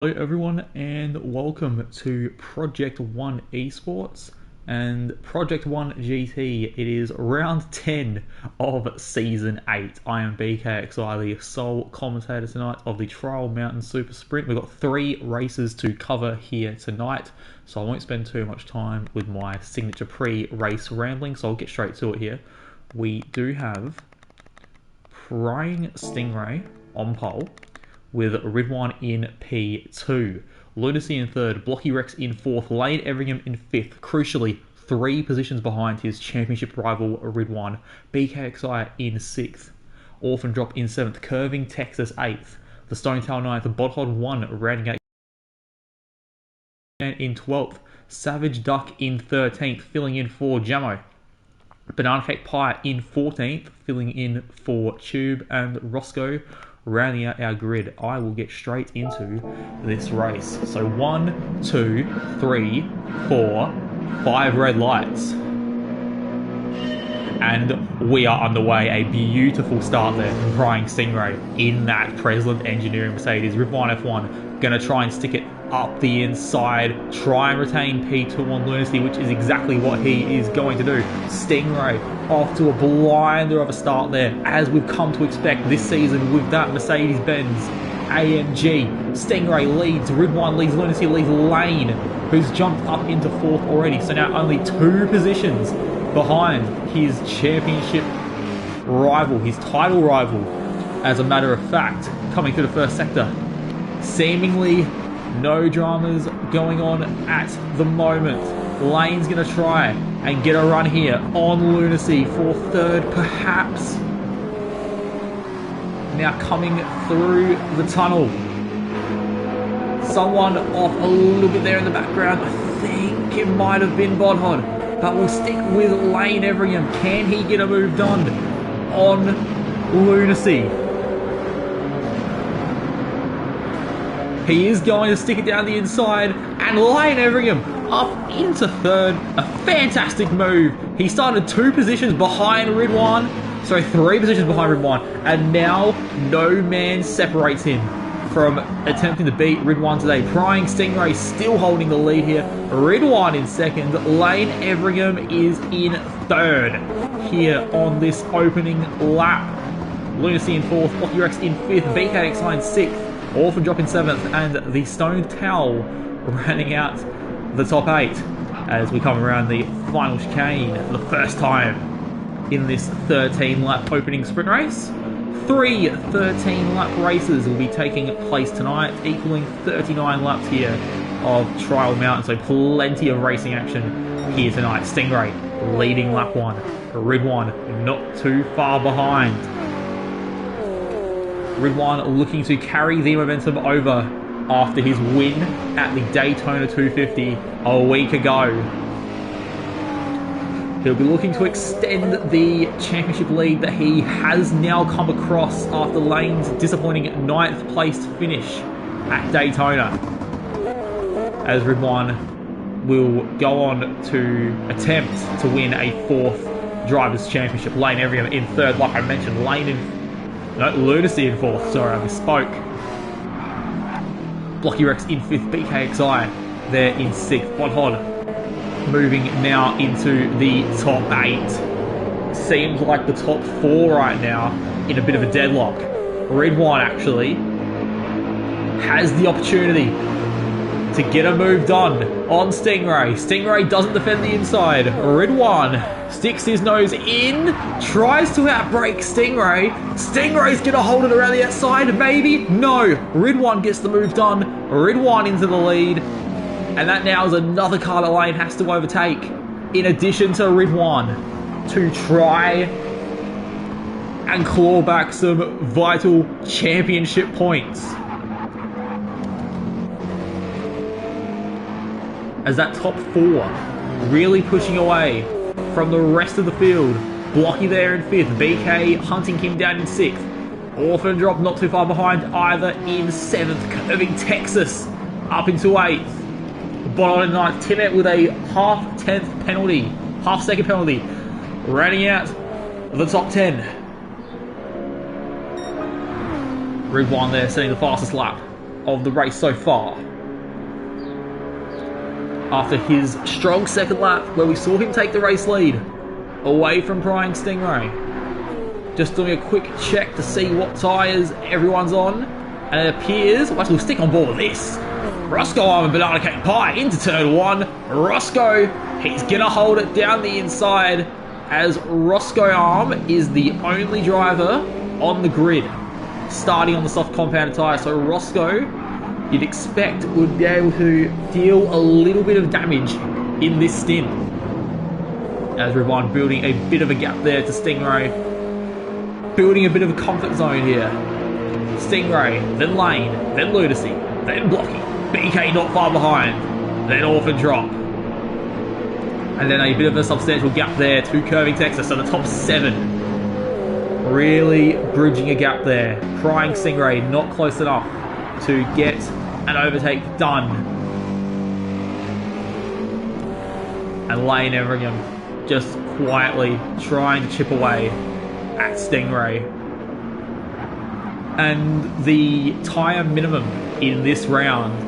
Hello everyone and welcome to Project 1 eSports and Project 1 GT. It is round 10 of Season 8. I am BKXI, the sole commentator tonight of the Trial Mountain Super Sprint. We've got 3 races to cover here tonight, so I won't spend too much time with my signature pre-race rambling, so I'll get straight to it here. We do have Prying Stingray on pole, with Ridwan in P2, Lunacy in 3rd, Blocky Rex in 4th, Lane Everingham in 5th, crucially 3 positions behind his championship rival Ridwan, BKXI in 6th, Orphan Drop in 7th, Curving Texas 8th, The Stone Tower 9th, Bodhod 1 rounding out in 12th, Savage Duck in 13th, filling in for Jamo, Banana Cake Pie in 14th, filling in for Tube, and Roscoe rounding out our grid. I will get straight into this race. So 1, 2, 3, 4, 5 red lights. And we are underway. A beautiful start there from Prying Stingray in that Preslin Engineering Mercedes. Ridwan F1 going to try and stick it up the inside, try and retain P2 on Lunacy, which is exactly what he is going to do. Stingray off to a blinder of a start there, as we've come to expect this season with that Mercedes-Benz AMG. Stingray leads, Ridwan leads, Lunacy leads Lane, who's jumped up into 4th already, so now only 2 positions behind his championship rival, his title rival, as a matter of fact, coming through the first sector. Seemingly no dramas going on at the moment. Lane's going to try and get a run here on Lunacy for 3rd, perhaps. Now coming through the tunnel. Someone off a little bit there in the background. I think it might have been Bodhod, but we'll stick with Lane Everingham. Can he get a move done on Lunacy? He is going to stick it down the inside, and Lane Everingham up into 3rd. A fantastic move. He started 2 positions behind Ridwan, sorry, 3 positions behind Ridwan, and now no man separates him from attempting to beat Ridwan today. Prying Stingray still holding the lead here. Ridwan in 2nd. Lane Everingham is in 3rd here on this opening lap. Lunacy in 4th, Blocky Rex in 5th, BKXI in 6th, Orphan Drop in 7th, and the Stone Towel rounding out the top 8 as we come around the final chicane for the first time in this 13-lap opening sprint race. 3 13-lap races will be taking place tonight, equaling 39 laps here of Trial Mountain, so plenty of racing action here tonight. Stingray leading lap 1, Ridwan not too far behind. Ridwan looking to carry the momentum over after his win at the Daytona 250 a week ago. He'll be looking to extend the championship lead that he has now come across after Lane's disappointing 9th placed finish at Daytona, as Ridwan will go on to attempt to win a 4th Drivers' Championship. Lane Everingham in 3rd, like I mentioned. Lunacy in 4th, sorry, I misspoke. Blocky Rex in 5th, BKXI there in 6th. Bodhod moving now into the top 8. Seems like the top 4 right now in a bit of a deadlock. Ridwan actually has the opportunity to get a move done on Stingray. Stingray doesn't defend the inside. Ridwan sticks his nose in, tries to outbrake Stingray. Stingray's gonna hold it around the outside, maybe? No, Ridwan gets the move done. Ridwan into the lead. And that now is another car that Lane has to overtake, in addition to Ridwan, to try and claw back some vital championship points. As that top 4 really pushing away from the rest of the field. Blocky there in 5th, BK hunting him down in 6th. Orphan Drop not too far behind either in 7th, Curving Texas up into 8th. Bottom in 9th, Timet with a half second penalty, rounding out the top 10. Ridwan there setting the fastest lap of the race so far. After his strong second lap, where we saw him take the race lead away from Prying Stingray. Just doing a quick check to see what tyres everyone's on. And it appears, we'll stick on board with this. Roscoe Arm and Banana Cake Pie into turn one. Roscoe, he's going to hold it down the inside, as Roscoe Arm is the only driver on the grid starting on the soft compounded tyre. So Roscoe, you'd expect, would be able to deal a little bit of damage in this stint. As Red1 building a bit of a gap there to Stingray. Building a bit of a comfort zone here. Stingray, then Lane, then Lunacy, then Blocky. BK not far behind. Then Orphan Drop. And then a bit of a substantial gap there to Curving Texas. So the top 7. Really bridging a gap there. Prying Stingray not close enough to get an overtake done. And Lane Everingham just quietly trying to chip away at Stingray. And the tyre minimum in this round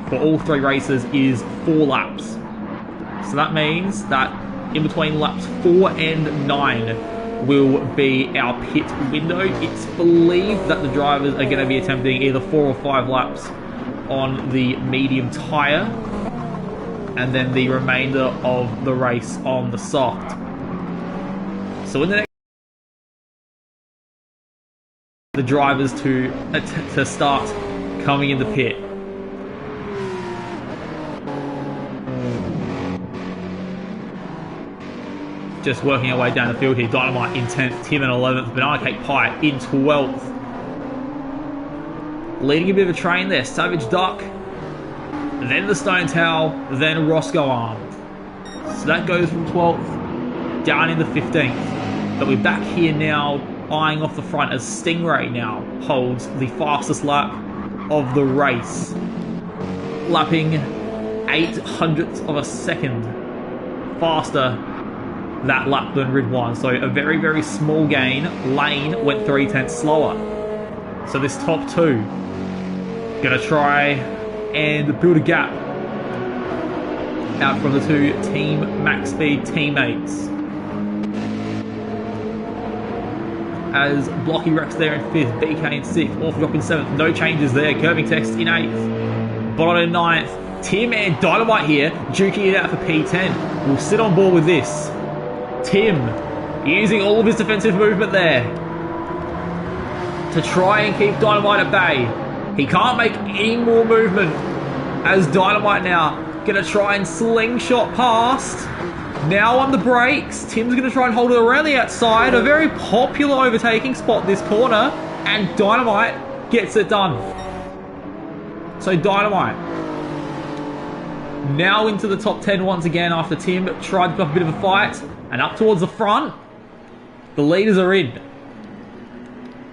for all 3 races is 4 laps. So that means that in between laps 4 and 9 will be our pit window. It's believed that the drivers are going to be attempting either 4 or 5 laps on the medium tyre, and then the remainder of the race on the soft. So in the next, the drivers to start coming in the pit. Just working our way down the field here. Dynamite in 10th, Tim in 11th, Banana Cake Pie in 12th. Leading a bit of a train there, Savage Duck, then the Stone Towel, then Roscoe Arm. So that goes from 12th down in the 15th. But we're back here now, eyeing off the front, as Stingray now holds the fastest lap of the race. Lapping 0.08 of a second faster that lap than Red1. So a very, very small gain. Lane went 0.3 slower. So this top 2 gonna try and build a gap out from the 2 Team Max Speed teammates. As Blocky Rex there in 5th, BK in 6th, Orphan Drop in 7th, no changes there. Curving Text in 8th, Bono in 9th. Tim and Dynamite here, duking it out for P10. We'll sit on board with this. Tim using all of his defensive movement there to try and keep Dynamite at bay. He can't make any more movement, as Dynamite now going to try and slingshot past. Now on the brakes, Tim's going to try and hold it around the outside. A very popular overtaking spot this corner, and Dynamite gets it done. So Dynamite now into the top 10 once again after Tim tried to put up a bit of a fight. And up towards the front, the leaders are in.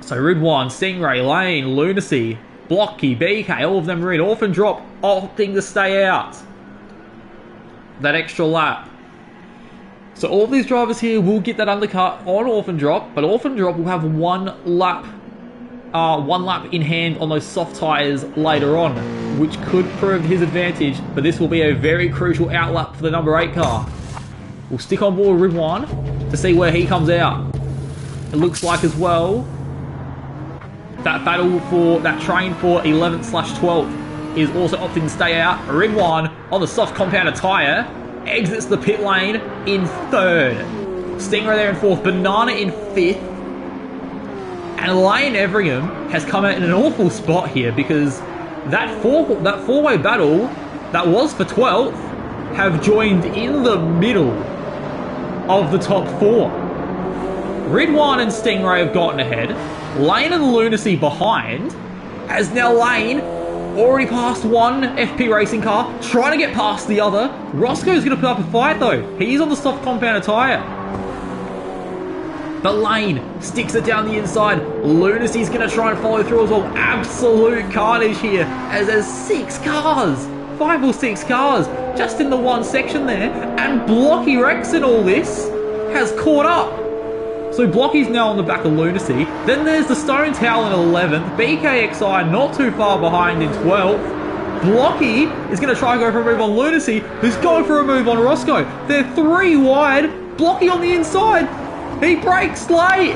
So Red1, Stingray, Lane, Lunacy, Blocky, BK, all of them are in. Orphan Drop opting to stay out that extra lap. So all of these drivers here will get that undercut on Orphan Drop, but Orphan Drop will have one lap in hand on those soft tyres later on, which could prove his advantage, but this will be a very crucial outlap for the number 8 car. We'll stick on board Red1 to see where he comes out. It looks like as well that battle for that train for 11th/12th is also opting to stay out. Red1 on the soft compounded tyre exits the pit lane in 3rd. Stingray there in 4th, Banana in 5th. And Lane Everingham has come out in an awful spot here, because that four-way battle that was for 12th have joined in the middle of the top 4. Red1 and Stingray have gotten ahead. Lane and Lunacy behind, as now Lane already passed one FP racing car, trying to get past the other. Roscoe's going to put up a fight though. He's on the soft compounded tyre. But Lane sticks it down the inside. Lunacy's going to try and follow through as well. Absolute carnage here, as there's 6 cars. 5 or 6 cars just in the one section there, and Blocky Rex in all this has caught up. So Blocky's now on the back of Lunacy. Then there's the Stone Towel in 11th. BKXI not too far behind in 12th. Blocky is going to try and go for a move on Lunacy, who's going for a move on Roscoe. They're 3 wide. Blocky on the inside. He breaks late.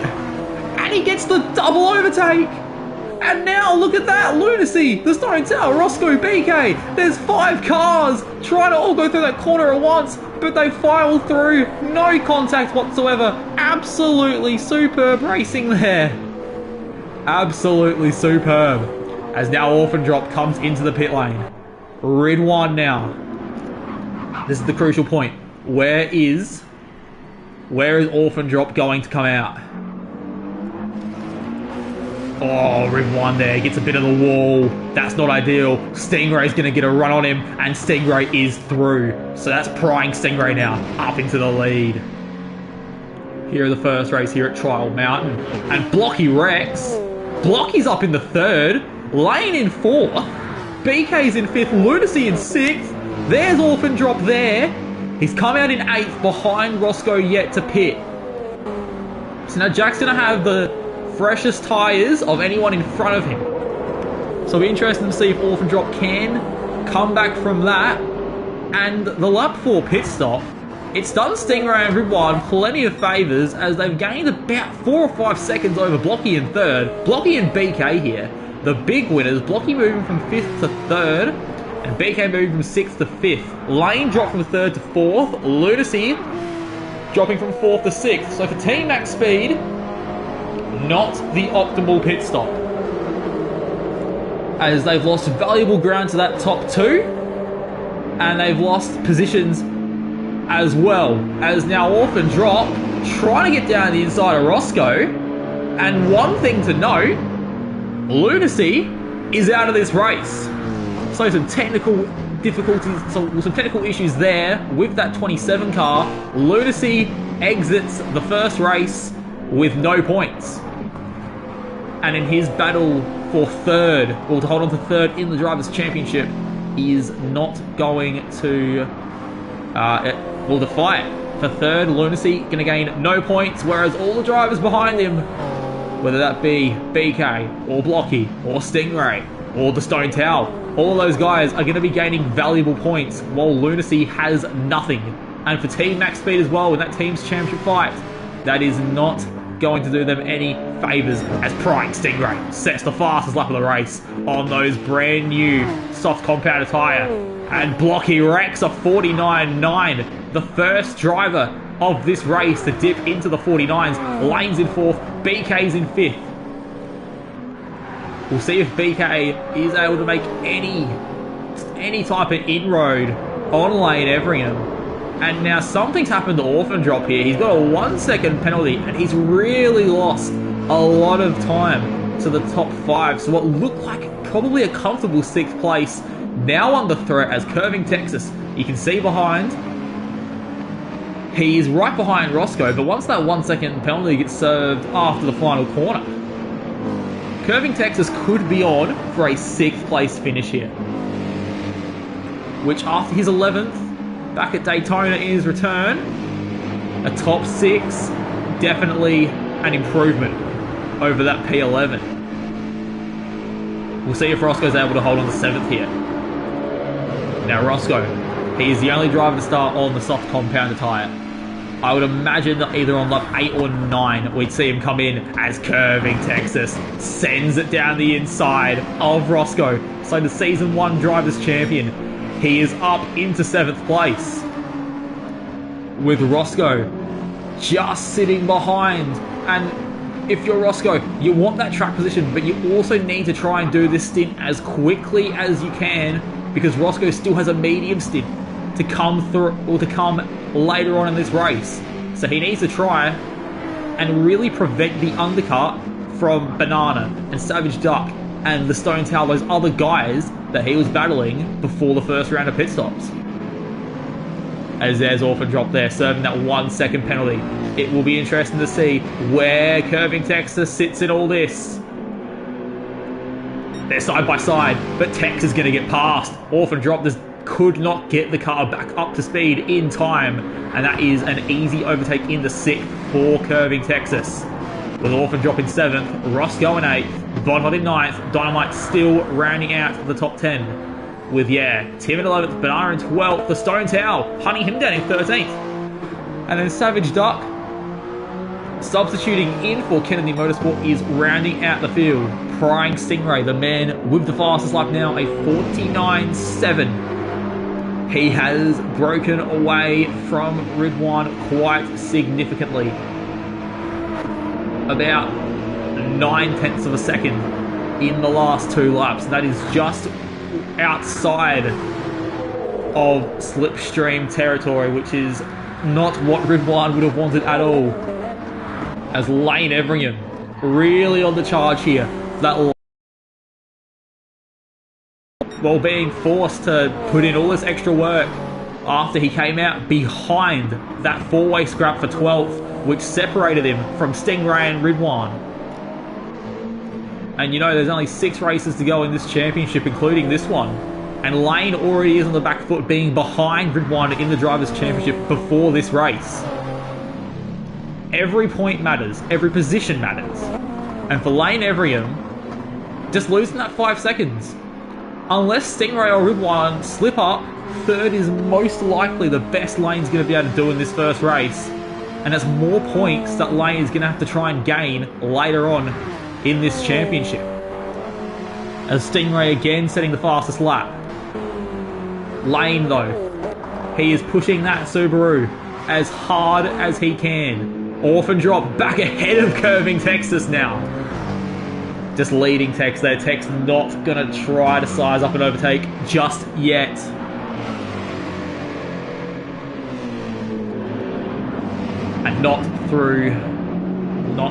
And he gets the double overtake. And now look at that, Lunacy, the Stone Tower, Roscoe, BK. There's 5 cars trying to all go through that corner at once, but they file through, no contact whatsoever. Absolutely superb racing there. Absolutely superb. As now Orphan Drop comes into the pit lane. Rid 1 now. This is the crucial point. Where is Orphan Drop going to come out? Oh, Rid 1 there, gets a bit of the wall. That's not ideal. Stingray's going to get a run on him, and Stingray is through. So that's prying Stingray now up into the lead. Here are the first race here at Trial Mountain. And Blocky Rex. Blocky's up in the 3rd. Lane in 4th. BK's in 5th. Lunacy in 6th. There's Orphan Drop there. He's come out in 8th behind Roscoe yet to pit. So now Jack's going to have the freshest tyres of anyone in front of him. So it'll be interesting to see if Orphan Drop can come back from that. And the lap 4 pit stop, it's done Stingray and Rid 1 plenty of favours as they've gained about 4 or 5 seconds over Blocky in 3rd. Blocky and BK here, the big winners. Blocky moving from 5th to 3rd and BK moving from 6th to 5th. Lane dropped from 3rd to 4th. Lunacy dropping from 4th to 6th. So for Team Max Speed, not the optimal pit stop, as they've lost valuable ground to that top 2 and they've lost positions as well, as now Orphan Drop trying to get down the inside of Roscoe. And one thing to note, Lunacy is out of this race, so some technical difficulties, some technical issues there with that 27 car. Lunacy exits the first race with no points. And in his battle for 3rd, or to hold on to 3rd in the Drivers' Championship, he is not going to, defy it. For 3rd, Lunacy going to gain no points, whereas all the drivers behind him, whether that be BK, or Blocky, or Stingray, or the Stone Towel, all of those guys are going to be gaining valuable points, while Lunacy has nothing. And for Team Max Speed as well, in that Team's Championship fight, that is not going to do them any favours, as prying Stingray sets the fastest lap of the race on those brand new soft compounded tyre. And Blocky Rex a 49.9, the first driver of this race to dip into the 49s. Lane's in 4th, BK's in 5th. We'll see if BK is able to make any type of inroad on Lane Everingham. And now something's happened to Orphan Drop here. He's got a 1-second penalty, and he's really lost a lot of time to the top 5. So what looked like probably a comfortable 6th place, now under threat as Curving Texas, you can see behind. He is right behind Roscoe, but once that 1-second penalty gets served after the final corner, Curving Texas could be on for a 6th place finish here, which after his 11th back at Daytona in his return, a top 6, definitely an improvement over that P11. We'll see if Roscoe's able to hold on to 7th here. Now Roscoe, he is the only driver to start on the soft compounded tyre. I would imagine that either on lap 8 or 9, we'd see him come in as Curving Texas sends it down the inside of Roscoe. So the Season 1 Drivers' Champion, he is up into 7th place, with Roscoe just sitting behind. And if you're Roscoe, you want that track position, but you also need to try and do this stint as quickly as you can, because Roscoe still has a medium stint to come through, or to come later on in this race. So he needs to try and really prevent the undercut from Banana and Savage Duck and the Stone Towel, those other guys that he was battling before the first round of pit stops. As there's Orphan Drop there, serving that 1-second penalty. It will be interesting to see where Curving Texas sits in all this. They're side by side, but Tex is going to get past. Orphan Drop, there's could not get the car back up to speed in time, and that is an easy overtake in the 6th for Curving Texas. With Orphan dropping 7th, Roscoe in 8th, Bonhot in 9th, Dynamite still rounding out the top 10. With, Tim in 11th, Banana in 12th, the Stone Towel hunting him down in 13th. And then Savage Duck, substituting in for Kennedy Motorsport, is rounding out the field. Prying Stingray, the man with the fastest lap now, a 49.7. He has broken away from Ridwan quite significantly. About 9/10 of a second in the last 2 laps. That is just outside of slipstream territory, which is not what Ridwan would have wanted at all. As Lane Everingham really on the charge here. That while being forced to put in all this extra work after he came out behind that 4-way scrap for 12th, which separated him from Stingray and Ridwan. And there's only 6 races to go in this championship, including this one. And Lane already is on the back foot, being behind Ridwan in the Drivers' Championship before this race. Every point matters. Every position matters. And for Lane Everingham, just losing that 5 seconds. Unless Stingray or Ridwan slip up, 3rd is most likely the best Lane's going to be able to do in this first race. And that's more points that Lane is going to have to try and gain later on in this championship. As Stingray again setting the fastest lap. Lane, though, he is pushing that Subaru as hard as he can. Orphan drop back ahead of Curving Texas now. Just leading Tex there. Tex not going to try to size up and overtake just yet. And not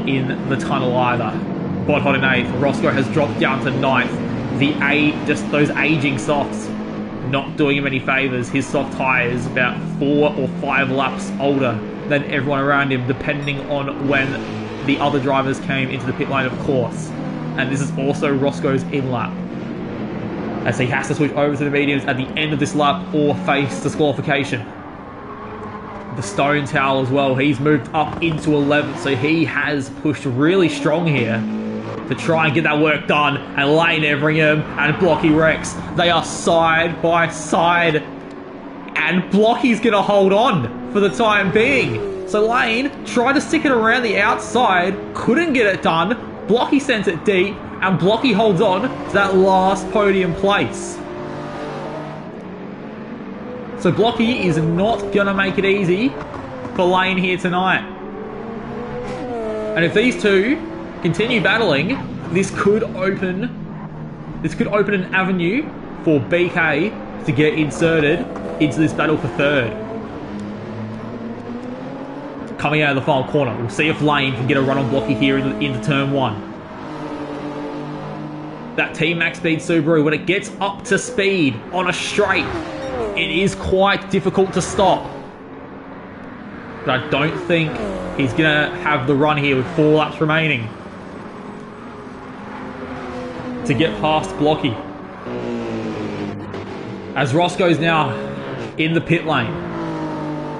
in the tunnel either. Bonhot in 8th. Roscoe has dropped down to 9th. Just those aging softs not doing him any favours. His soft tyres about 4 or 5 laps older than everyone around him, depending on when the other drivers came into the pit lane, of course. And this is also Roscoe's in lap, as he has to switch over to the mediums at the end of this lap or face disqualification. The Stone Towel as well, he's moved up into 11th, so he has pushed really strong here to try and get that work done. And Lane Everingham and Blocky Rex, they are side by side, and Blocky's going to hold on for the time being. So Lane tried to stick it around the outside, couldn't get it done. Blocky sends it deep, and Blocky holds on to that last podium place. So Blocky is not going to make it easy for Lane here tonight. And if these two continue battling, this could open an avenue for BK to get inserted into this battle for 3rd. Coming out of the final corner, we'll see if Lane can get a run on Blocky here into turn 1. That Team Max Speed Subaru, when it gets up to speed on a straight, it is quite difficult to stop. But I don't think he's going to have the run here with 4 laps remaining to get past Blocky. As Roscoe's now in the pit lane.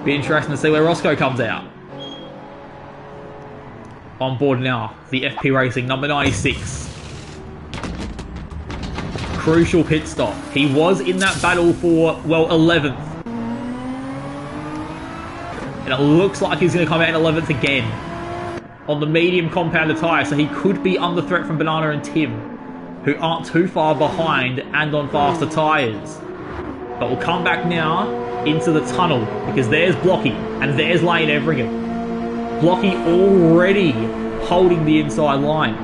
Be interesting to see where Roscoe comes out. On board now, the FP Racing number 96. Crucial pit stop. He was in that battle for, 11th. And it looks like he's going to come out in 11th again. On the medium compounded tyre, so he could be under threat from Banana and Tim, who aren't too far behind and on faster tyres. But we'll come back now into the tunnel, because there's Blocky and there's Lane Everingham. Blocky already holding the inside line,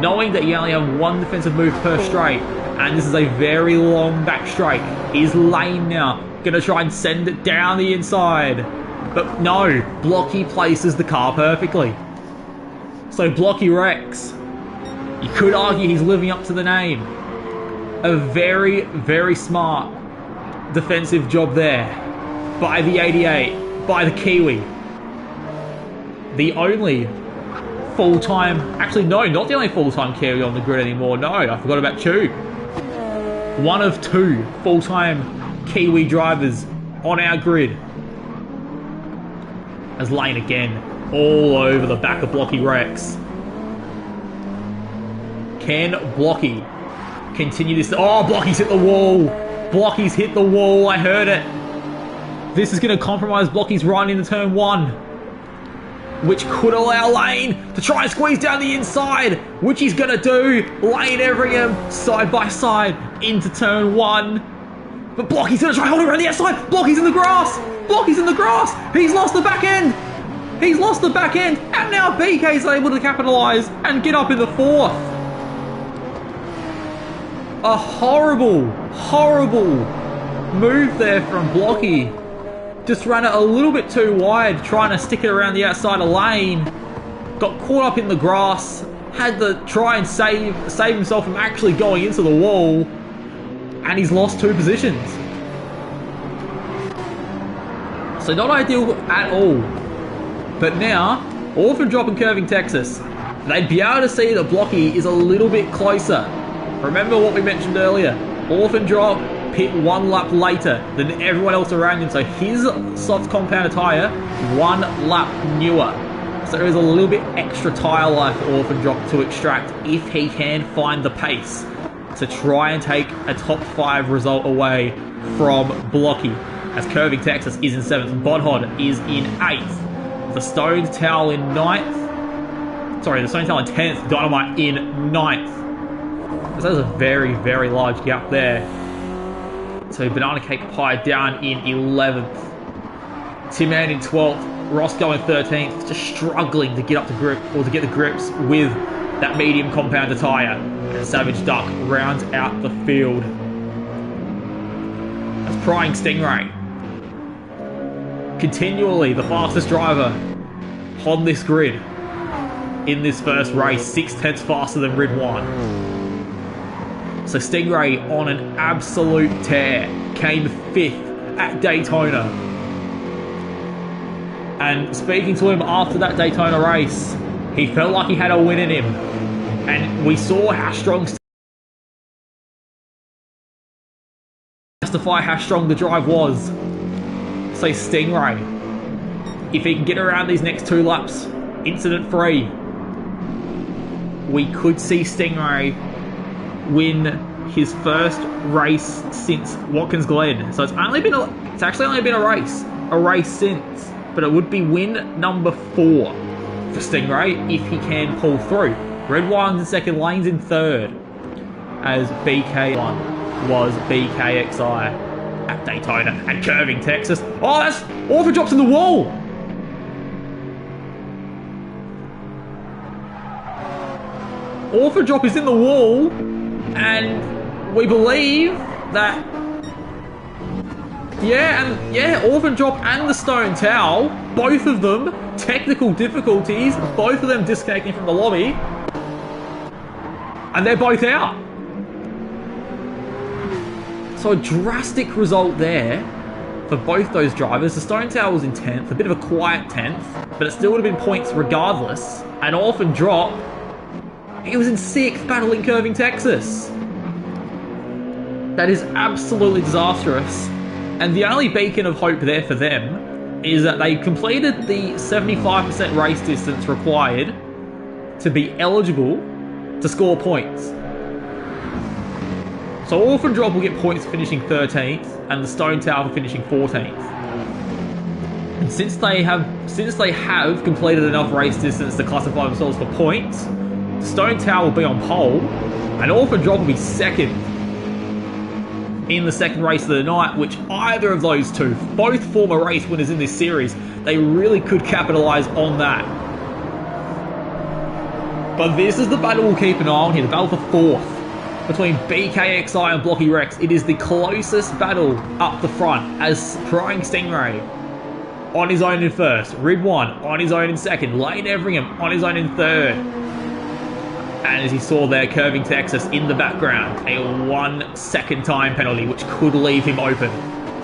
knowing that you only have 1 defensive move per straight, and this is a very long back straight. Is Lane now going to try and send it down the inside? But no, Blocky places the car perfectly. So Blocky Rex, you could argue he's living up to the name. A very, very smart defensive job there by the 88, by the Kiwi. The only full-time... Actually, no, not the only full-time Kiwi on the grid anymore. No, I forgot about Chu. One of 2 full-time Kiwi drivers on our grid. As Lane again, all over the back of Blocky Rex. Can Blocky continue this? Oh, Blocky's hit the wall. Blocky's hit the wall. I heard it. This is going to compromise Blocky's run into turn 1, which could allow Lane to try and squeeze down the inside, which he's going to do. Lane Everingham side by side into turn 1. But Blocky's going to try holding around the outside. Blocky's in the grass. Blocky's in the grass. He's lost the back end. He's lost the back end. And now BK's able to capitalise and get up in the 4th. A horrible, horrible move there from Blocky. Just ran it a little bit too wide, trying to stick it around the outside of Lane. Got caught up in the grass. Had to try and save himself from actually going into the wall. And he's lost 2 positions. So not ideal at all. But now, Orphan Drop and Curving Texas, they'd be able to see that Blocky is a little bit closer. Remember what we mentioned earlier. Orphan Drop pit 1 lap later than everyone else around him. So his soft compound tyre, 1 lap newer. So there is a little bit extra tyre life for Orphan Drop to extract if he can find the pace to try and take a top 5 result away from Blocky. As Curving Texas is in 7th and Bodhod is in 8th. The Stone Towel in 9th. Sorry, the Stone Towel in 10th. Dynamite in 9th. So there's a very, very large gap there. So Banana Cake Pie down in 11th. Tim Ann in 12th. Roscoe in 13th. Just struggling to get up to grip or to get the grips with that medium compounder tyre. And Savage Duck rounds out the field. That's Prying Stingray. Continually the fastest driver on this grid in this first race. 6 tenths faster than Rid 1. So Stingray on an absolute tear, came 5th at Daytona. And speaking to him after that Daytona race, he felt like he had a win in him. And we saw how strong, justify how strong the drive was. So Stingray, if he can get around these next 2 laps, incident free, we could see Stingray win his first race since Watkins Glen. So it's actually only been a race since, but it would be win number 4 for Stingray if he can pull through. Red Wine's in 2nd, Lane's in 3rd, as BK1 was BKXI at Daytona and Curving Texas. Oh, that's Orphan Drop's in the wall. Orphan Drop is in the wall. And we believe that, Orphan Drop and the Stone Towel, both of them, technical difficulties, both of them disconnecting from the lobby, and they're both out. So a drastic result there for both those drivers. The Stone Towel was in 10th, a bit of a quiet 10th, but it still would have been points regardless. And Orphan Drop, he was in 6th, battling Curving Texas. That is absolutely disastrous. And the only beacon of hope there for them is that they completed the 75% race distance required to be eligible to score points. So Orphan Drop will get points finishing 13th, and the Stone Tower for finishing 14th. And since they have completed enough race distance to classify themselves for points, Stone Tower will be on pole, and Orphan Drop will be 2nd in the 2nd race of the night, which either of those two, both former race winners in this series, they really could capitalise on that. But this is the battle we'll keep an eye on here, the battle for 4th between BKXI and Blocky Rex. It is the closest battle up the front, as Prying Stingray on his own in 1st, Rid 1 on his own in 2nd, Lane Everingham on his own in 3rd. And as you saw there, Curving Texas in the background, a 1 second time penalty, which could leave him open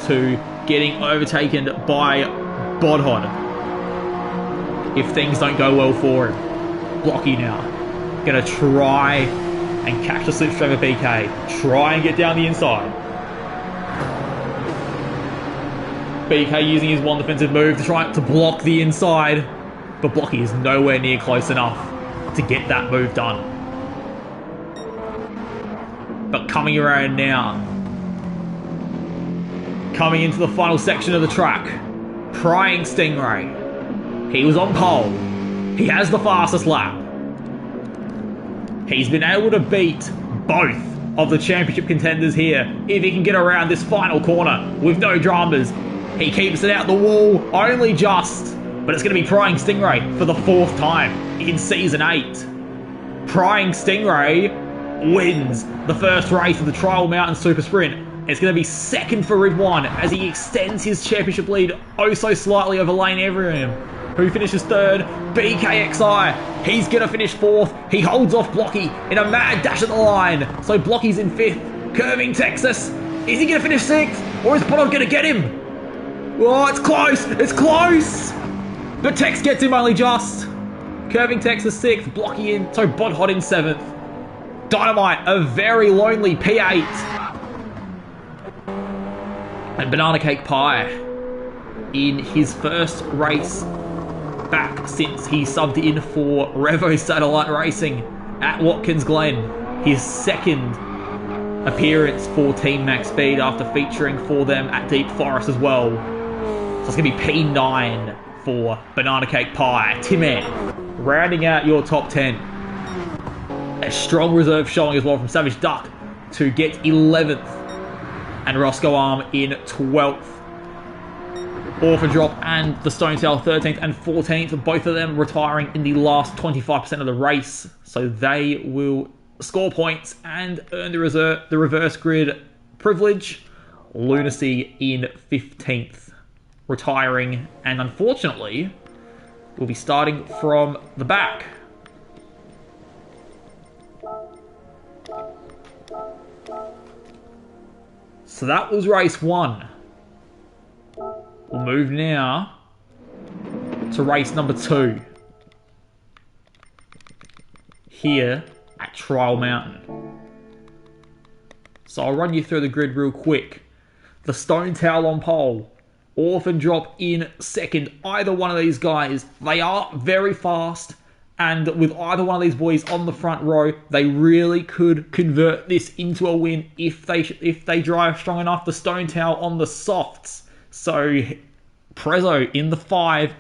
to getting overtaken by Bodhod if things don't go well for him. Blocky now, gonna try and catch the slipstream of BK, try and get down the inside. BK using his one defensive move to try to block the inside. But Blocky is nowhere near close enough to get that move done. But coming around now. Coming into the final section of the track. Prying Stingray. He was on pole. He has the fastest lap. He's been able to beat both of the championship contenders here if he can get around this final corner with no dramas. He keeps it out the wall, only just. But it's going to be Prying Stingray for the 4th time in Season 8. Prying Stingray wins the first race of the Trial Mountain Super Sprint. It's going to be second for R10 as he extends his championship lead oh so slightly over Lane Everingham, who finishes 3rd. BKXI, he's going to finish 4th. He holds off Blocky in a mad dash at the line. So Blocky's in 5th. Curving Texas, is he going to finish 6th? Or is Podod going to get him? Oh, it's close. It's close. But Tex gets him only just. Curving Texas 6th. Blocky in, so Bodhot in 7th. Dynamite, a very lonely P8. And Banana Cake Pie in his first race back since he subbed in for Revo Satellite Racing at Watkins Glen. His second appearance for Team Max Speed after featuring for them at Deep Forest as well. So it's going to be P9 for Banana Cake Pie. Tim-Man rounding out your top 10. A strong reserve showing as well from Savage Duck to get 11th. And Roscoe Arm in 12th. Orphan Drop and the Stone Tail 13th and 14th. Both of them retiring in the last 25% of the race. So they will score points and earn the reverse grid privilege. Lunacy in 15th. Retiring, and unfortunately will be starting from the back. So that was race 1. We'll move now to race number 2 here at Trial Mountain. So I'll run you through the grid real quick. The Stone Towel on pole. Orphan Drop in 2nd. Either one of these guys, they are very fast, and with either one of these boys on the front row, they really could convert this into a win if they drive strong enough. The Stone Towel on the softs. So Prezzo in the 5,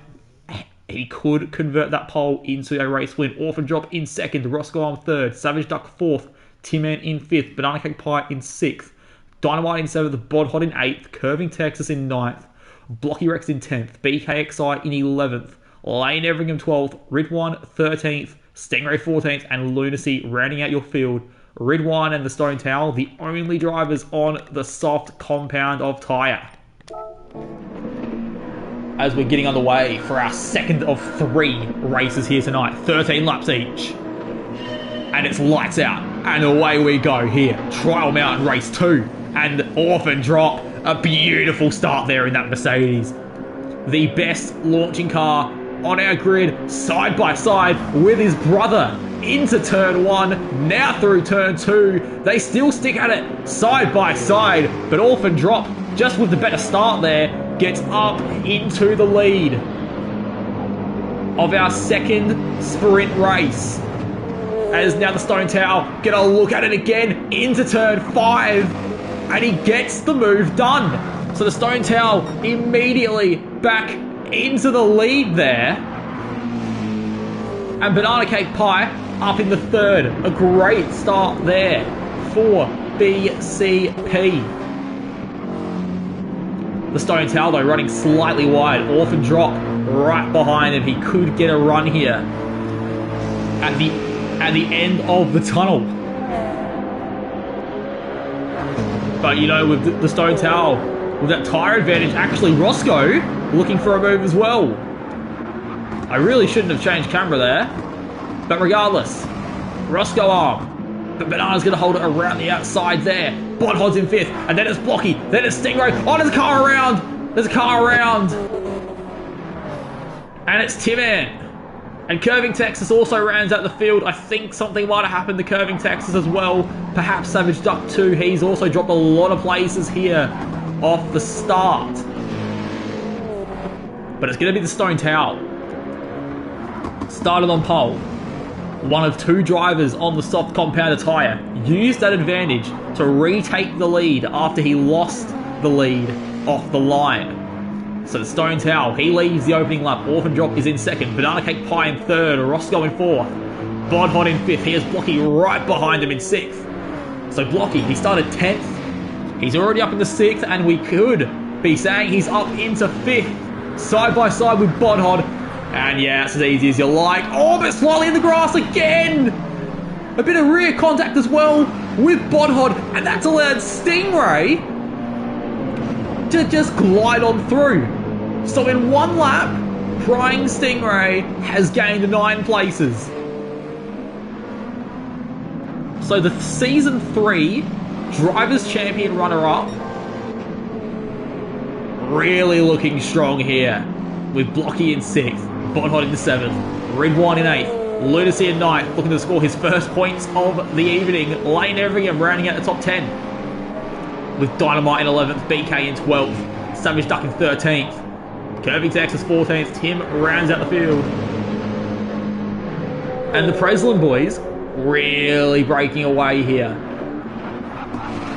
he could convert that pole into a race win. Orphan Drop in 2nd, Roscoe Arm 3rd, Savage Duck 4th, Tim-Man in 5th, Banana Cake Pie in 6th, Dynamite in 7th, Bodhot in 8th, Curving Texas in 9th, Blocky Rex in 10th, BKXI in 11th, Lane Everingham 12th, R10 13th, Stingray 14th, and Lunacy rounding out your field. R10 and the Stone Towel, the only drivers on the soft compound of tyre. As we're getting underway for our second of 3 races here tonight, 13 laps each. And it's lights out, and away we go here. Trial Mountain Race 2, and Orphan Drop. A beautiful start there in that Mercedes. The best launching car on our grid, side by side with his brother into turn 1, now through turn 2. They still stick at it side by side, but Orphan Drop, just with the better start there, gets up into the lead of our second sprint race. As now the Stone Towel get a look at it again into turn 5. And he gets the move done. So the Stone Towel immediately back into the lead there. And Banana Cake Pie up in the 3rd. A great start there for BCP. The Stone Towel though running slightly wide. Orphan Drop right behind him. He could get a run here at the end of the tunnel. But, you know, with the Stone Towel, with that tyre advantage, actually Roscoe looking for a move as well. I really shouldn't have changed camera there. But regardless, Roscoe Arm. But Banana's going to hold it around the outside there. Bodhod's in 5th, and then it's Blocky, then it's Stingray. Oh, there's a car around. There's a car around. And it's Tim-Man. And Curving Texas also rounds out the field. I think something might have happened to Curving Texas as well. Perhaps Savage Duck too. He's also dropped a lot of places here off the start. but it's going to be the Stone Towel. Started on pole. One of two drivers on the soft compounded tyre used that advantage to retake the lead after he lost the lead off the line. So the Stone Towel, he leads the opening lap. Orphan Drop is in second. Banana Cake Pie in third. Roscoe in fourth. Bodhod in fifth. Here's Blocky right behind him in sixth. So Blocky, he started 10th. He's already up in the 6th, and we could be saying he's up into 5th. Side by side with Bodhod. And yeah, it's as easy as you like. Oh, but slightly in the grass again! A bit of rear contact as well with Bodhod, and that's allowed Stingray to just glide on through. So in one lap, Prying Stingray has gained 9 places. So the Season 3 Drivers' Champion runner-up really looking strong here with Blocky in 6th, Bodhod in 7th, Ridwan in 8th, Lunacy in 9th, looking to score his first points of the evening. Lane Everingham rounding out the top 10 with Dynamite in 11th, BK in 12th, Savage Duck in 13th, Curving Texas 14th, Tim rounds out the field. And the Breslin boys really breaking away here.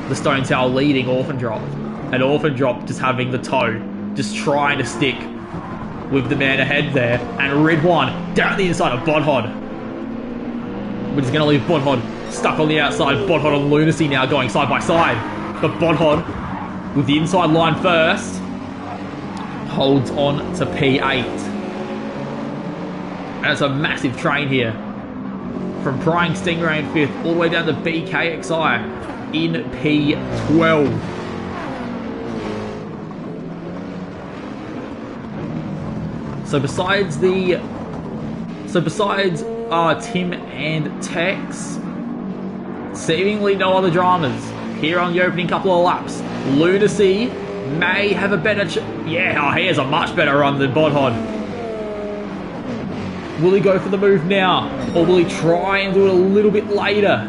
The Stone Towel leading Orphan Drop, and Orphan Drop just having the toe, just trying to stick with the man ahead there, and Ridwan down the inside of Bodhod. We're just going to leave Bodhod stuck on the outside. Bodhod and Lunacy now going side by side, but Bodhod with the inside line first holds on to P8. And it's a massive train here from Prying Stingray in 5th all the way down to BKXI in P12. So besides Tim and Tex, seemingly no other dramas here on the opening couple of laps. Lunacy may have a better he has a much better run than Bodhod. Will he go for the move now, or will he try and do it a little bit later?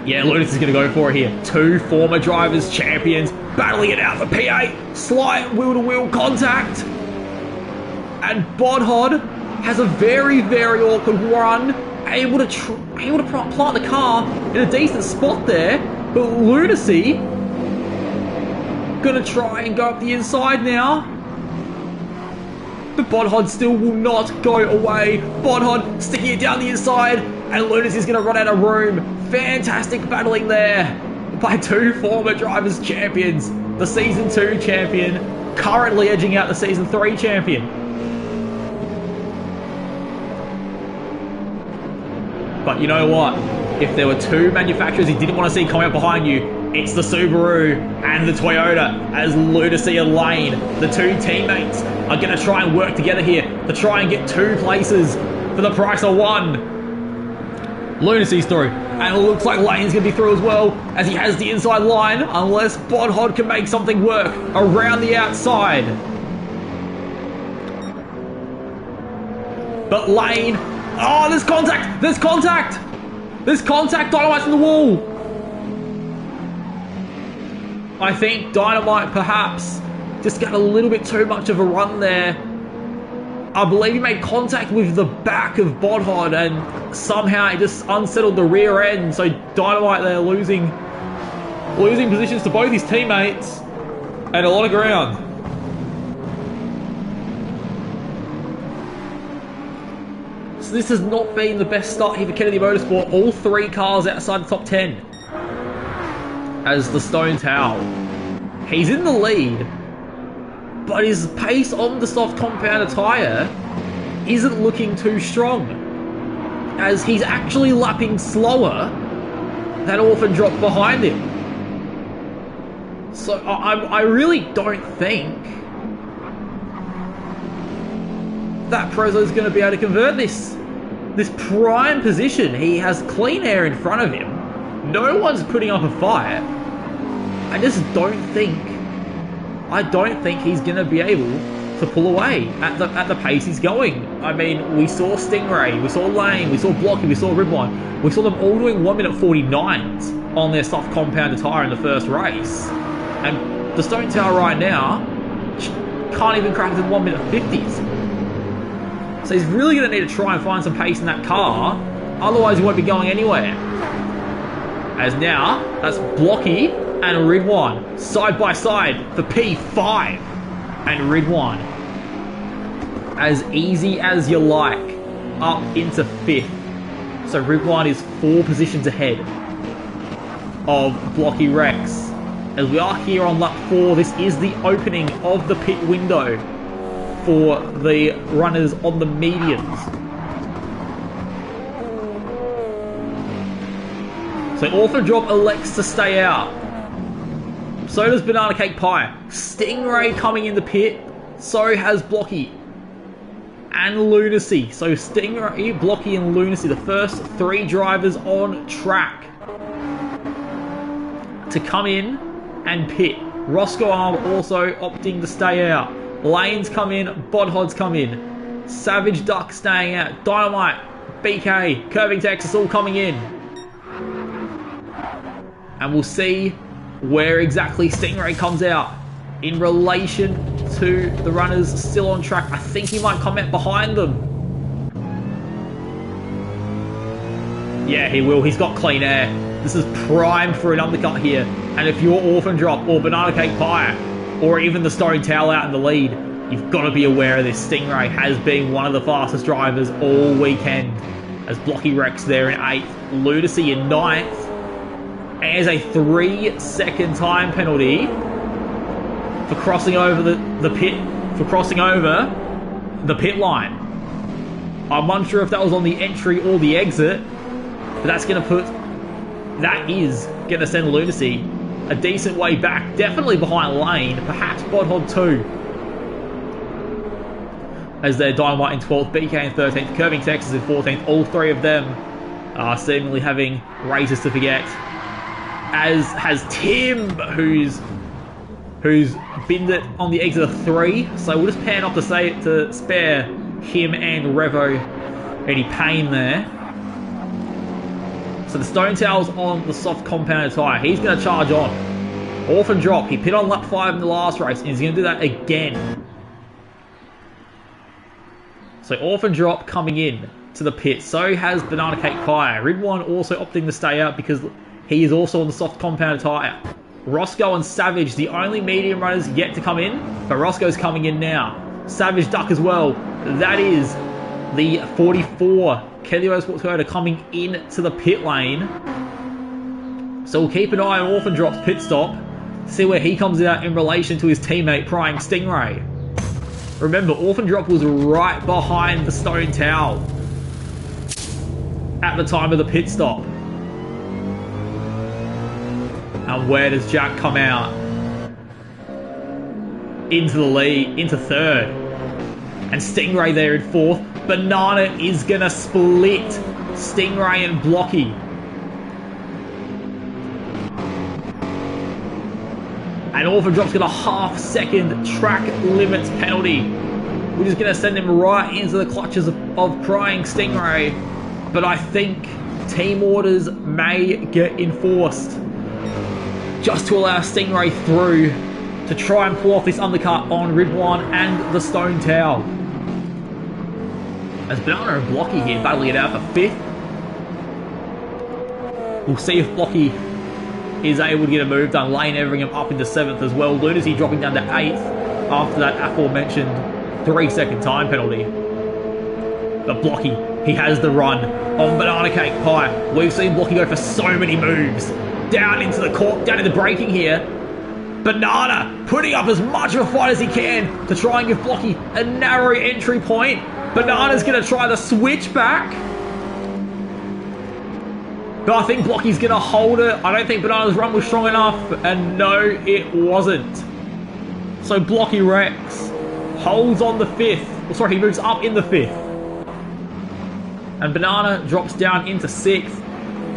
Yeah, Lunacy's going to go for it here. 2 former drivers' champions battling it out for P8. Slight wheel-to-wheel contact. And Bodhod has a very, very awkward run. Able to plant the car in a decent spot there. But Lunacy going to try and go up the inside now. But Bodhod still will not go away. Bodhod sticking it down the inside. And Lunacy's going to run out of room. Fantastic battling there by 2 former drivers' champions. The Season 2 champion currently edging out the Season 3 champion. But you know what? If there were 2 manufacturers he didn't want to see coming up behind you, it's the Subaru and the Toyota, as Lunacy and Lane, the 2 teammates, are going to try and work together here to try and get 2 places for the price of 1. Lunacy's through, and it looks like Lane's going to be through as well, as he has the inside line, unless Bodhod can make something work around the outside. But Lane, oh, there's contact! There's contact! There's contact! Dynamite's in the wall! I think Dynamite perhaps just got a little bit too much of a run there. I believe he made contact with the back of Bodhod and somehow he just unsettled the rear end. So Dynamite there losing positions to both his teammates and a lot of ground. So this has not been the best start here for Kennedy Motorsport. All 3 cars outside the top 10. As the Stone Towel, he's in the lead, but his pace on the soft compounded tyre isn't looking too strong, as he's actually lapping slower than Orphan Drop behind him. So I really don't think that Prezzo's going to be able to convert this prime position. He has clean air in front of him. No one's putting up a fight. I don't think he's going to be able to pull away at the pace he's going. I mean, we saw Stingray, we saw Lane, we saw Blocky, we saw Ridwan. We saw them all doing 1 minute 49s on their soft compounded tyre in the first race. And the Stone Tower right now, can't even crack it in 1 minute 50s. So he's really going to need to try and find some pace in that car, otherwise he won't be going anywhere. As now, that's Blocky and Ridwan side by side for P5. And Ridwan, as easy as you like, up into 5th. So Ridwan is 4 positions ahead of Blocky Rex. As we are here on lap 4, this is the opening of the pit window for the runners on the medians. So Orphan Drop elects to stay out. So does Banana Cake Pie. Stingray coming in the pit. So has Blocky and Lunacy. So Stingray, Blocky and Lunacy, the first 3 drivers on track to come in and pit. Roscoe Arm also opting to stay out. Lanes come in, Bodhod's come in. Savage Duck staying out. Dynamite, BK, Curving Texas all coming in. And we'll see where exactly Stingray comes out in relation to the runners still on track. I think he might come out behind them. Yeah, he will. He's got clean air. This is primed for an undercut here. And if you're Orphan Drop or Banana Cake Pie or even the Stone Towel out in the lead, you've got to be aware of this. Stingray has been one of the fastest drivers all weekend. As Blocky Rex there in 8th, Lunacy in 9th. As a 3-second time penalty for crossing over the pit line. I'm unsure if that was on the entry or the exit, but that is going to send Lunacy a decent way back, definitely behind Lane, perhaps Bodhod too. As they're Dynamite in 12th, BK in 13th, Curving Texas in 14th, all 3 of them are seemingly having races to forget. As has Tim, who's binned it on the exit of 3. So we'll just pan off to spare him and Revo any pain there. So the Stone Towel's on the soft compounded tyre. He's going to charge on. Orphan Drop. He pit on lap 5 in the last race, and he's going to do that again. So Orphan Drop coming in to the pit. So has Banana Cake Pie. Ridwan also opting to stay out because he is also on the soft compounded tyre. Roscoe and Savage, the only medium runners yet to come in, but Roscoe's coming in now. Savage Duck as well. That is the 44 Kelly Motorsports Toyota coming into the pit lane. So we'll keep an eye on Orphan Drop's pit stop, see where he comes out in relation to his teammate Prying Stingray. Remember, Orphan Drop was right behind the Stone Towel at the time of the pit stop. And where does Jack come out? Into the lead, into 3rd. And Stingray there in 4th. Banana is going to split Stingray and Blocky. And Orphan Drop's got a half-second track limits penalty, which is going to send him right into the clutches of Prying Stingray. But I think team orders may get enforced just to allow Stingray through to try and pull off this undercut on Ridwan and the Stone Towel. As Banana and Blocky here battling it out for 5th. We'll see if Blocky is able to get a move done. Lane Everingham up into 7th as well. Lunacy dropping down to 8th after that aforementioned 3-second time penalty. But Blocky, he has the run on Banana Cake Pie. We've seen Blocky go for so many moves. Down into the court, down into braking here. Banana putting up as much of a fight as he can to try and give Blocky a narrow entry point. Banana's going to try the switchback. But I think Blocky's going to hold it. I don't think Banana's run was strong enough. And no, it wasn't. So Blocky Rex holds on the 5th. Oh, sorry, he moves up in the 5th. And Banana drops down into 6th.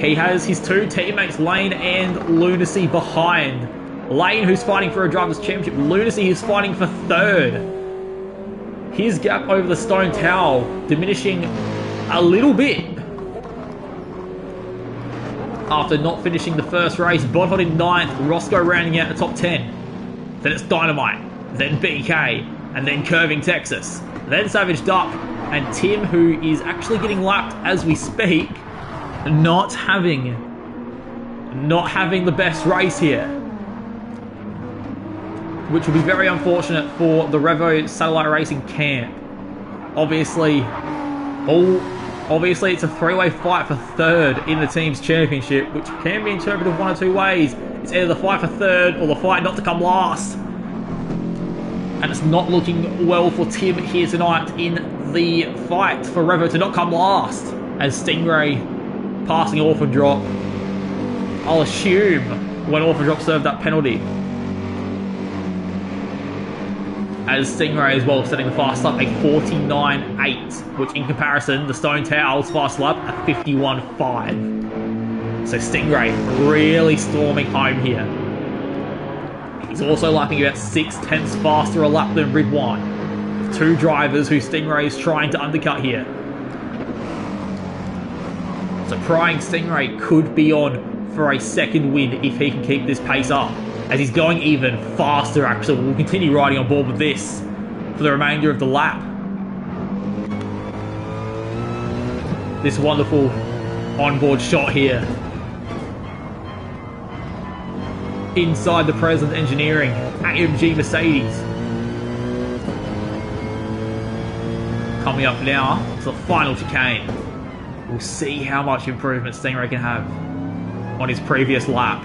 He has his 2 teammates, Lane and Lunacy, behind. Lane, who's fighting for a Drivers' Championship. Lunacy, who's fighting for 3rd. His gap over the Stone Towel diminishing a little bit after not finishing the first race. Bodhod in 9th. Roscoe rounding out the top 10. Then it's Dynamite. Then BK. and then Curving Texas, then Savage Duck, and Tim, who is actually getting lapped as we speak, not having the best race here, which will be very unfortunate for the Revo Satellite Racing camp. Obviously, it's a three-way fight for third in the team's championship, which can be interpreted one of two ways. It's either the fight for third or the fight not to come last. And it's not looking well for Tim here tonight in the fight for Revo to not come last, as Stingray passing Orphan Drop, I'll assume, when Orphan Drop served that penalty. As Stingray as well setting the fast lap a 49.8, which in comparison, the Stone Towel's fast lap a 51.5. So Stingray really storming home here. He's also lapping about 6/10 faster a lap than Ridwan. Two drivers who Stingray is trying to undercut here. So Prying Stingray could be on for a second win if he can keep this pace up, as he's going even faster actually. We'll continue riding on board with this for the remainder of the lap. This wonderful onboard shot here. Inside the Present Engineering AMG Mercedes. Coming up now to the final chicane. We'll see how much improvement Stingray can have on his previous lap.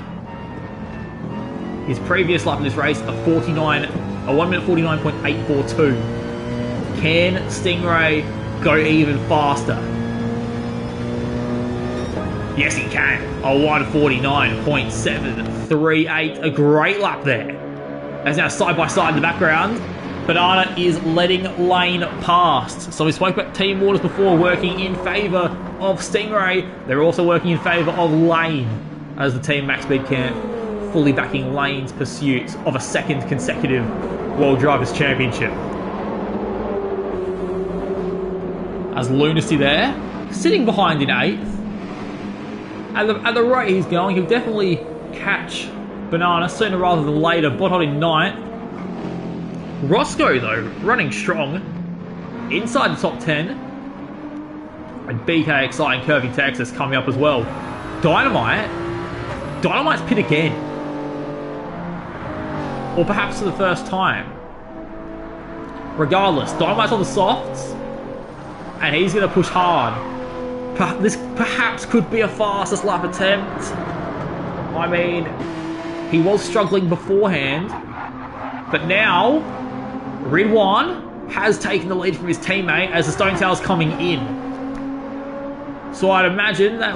His previous lap in this race, a 1 minute 49.842. Can Stingray go even faster? Yes, he can. A 1:49.738. A great lap there. As now side by side in the background, Banana is letting Lane past. So we spoke about Team Waters before working in favour of Stingray. They're also working in favour of Lane, as the Team Max Speed camp fully backing Lane's pursuit of a second consecutive World Drivers' Championship. As Lunacy there, sitting behind in 8th. At the rate he's going, he'll definitely catch Banana sooner rather than later, Bottot in 9th. Roscoe, though, running strong, inside the top 10. And BKXI and Curving Texas coming up as well. Dynamite's pit again. Or perhaps for the first time. Regardless, Dynamite's on the softs, and he's going to push hard. This perhaps could be a fastest lap attempt. I mean, he was struggling beforehand, but now Ridwan has taken the lead from his teammate as the Stone Tail's coming in. So I'd imagine that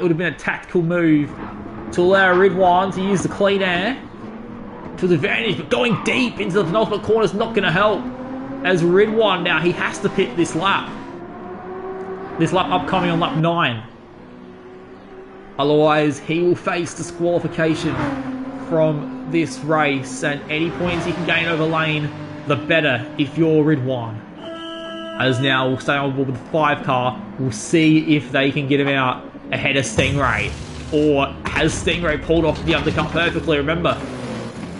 would have been a tactical move to allow Ridwan to use the clean air to his advantage, but going deep into the penultimate corner is not going to help, as Ridwan now, he has to pit this lap. This lap upcoming on lap 9. Otherwise, he will face disqualification from this race, and any points he can gain over Lane, the better if you're Ridwan. As now we'll stay on board with the 5 car. We'll see if they can get him out ahead of Stingray. Or has Stingray pulled off the undercut perfectly? Remember,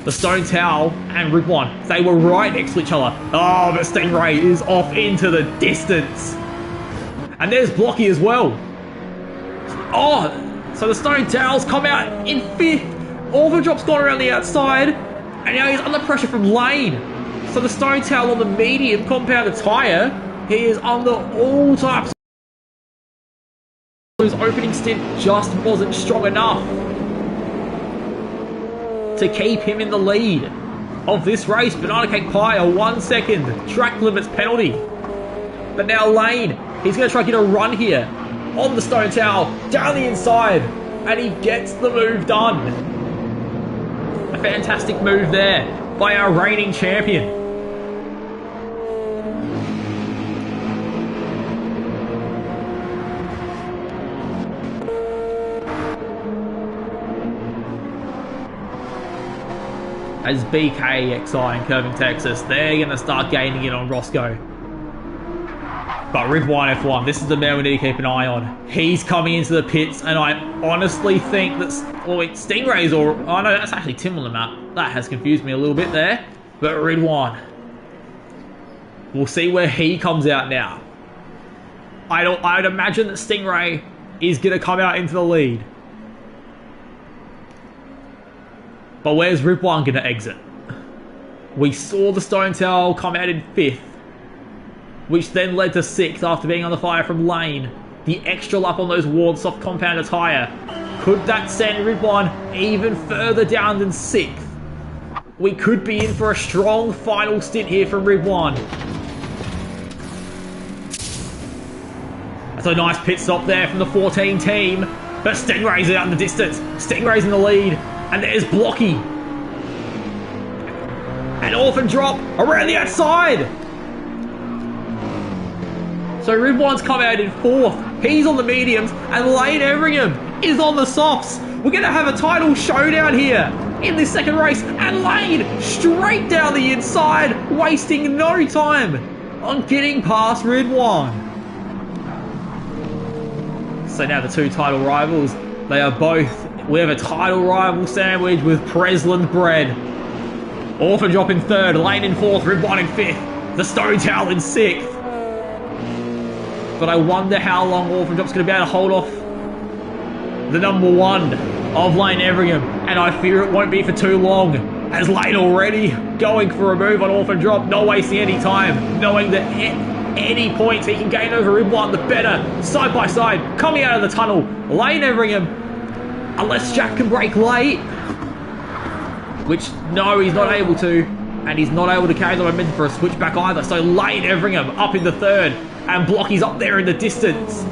the Stone Towel and Ridwan, they were right next to each other. Oh, but Stingray is off into the distance. And there's Blocky as well. Oh, so the Stone Towel's come out in 5th. Overdrop's gone around the outside, and now he's under pressure from Lane. So the Stone Towel on the medium compounded tyre, he is under all types. His opening stint just wasn't strong enough to keep him in the lead of this race. Banana Cake Pie, a 1 second track limits penalty. But now Lane, he's going to try to get a run here on the Stone Towel, down the inside, and he gets the move done. A fantastic move there by our reigning champion. As BKXI and Curving Texas, they're going to start gaining it on Roscoe. But Ridwan F1, this is the man we need to keep an eye on. He's coming into the pits, and I honestly think that... Oh, wait, Stingray's or... Oh, no, that's actually Tim on the map. That has confused me a little bit there. But Ridwan, We'll see where he comes out now. I'd imagine that Stingray is going to come out into the lead. But where's Ripwan going to exit? We saw the Stone Towel come out in 5th, which then led to 6th after being on the fire from Lane. The extra lap on those Ward soft compounded tyre. Could that send Ripwan even further down than 6th? We could be in for a strong final stint here from Ripwan. That's a nice pit stop there from the 14 team. But Stingray's out in the distance. Stingray's in the lead. And there's Blocky. An orphan drop around the outside. So Ripwan's come out in 4th. He's on the mediums. And Lane Everingham is on the softs. We're going to have a title showdown here in this second race. And Lane straight down the inside, wasting no time on getting past Ripwan. So now the two title rivals, we have a title rival sandwich with Presland bread. Orphan drop in 3rd, Lane in 4th, Ripwan in 5th, the Stone Towel in 6th. But I wonder how long Orphan drop's going to be able to hold off the number 1 of Lane Everingham. And I fear it won't be for too long, as Lane already going for a move on Orphan drop, not wasting any time, knowing that any points he can gain over Ripwan, the better. Side by side, coming out of the tunnel. Lane Everingham, unless Jack can break late. Which, no, he's not able to. And he's not able to carry the momentum for a switchback either. So Lane Everingham up in the 3rd. And Blocky's up there in the distance.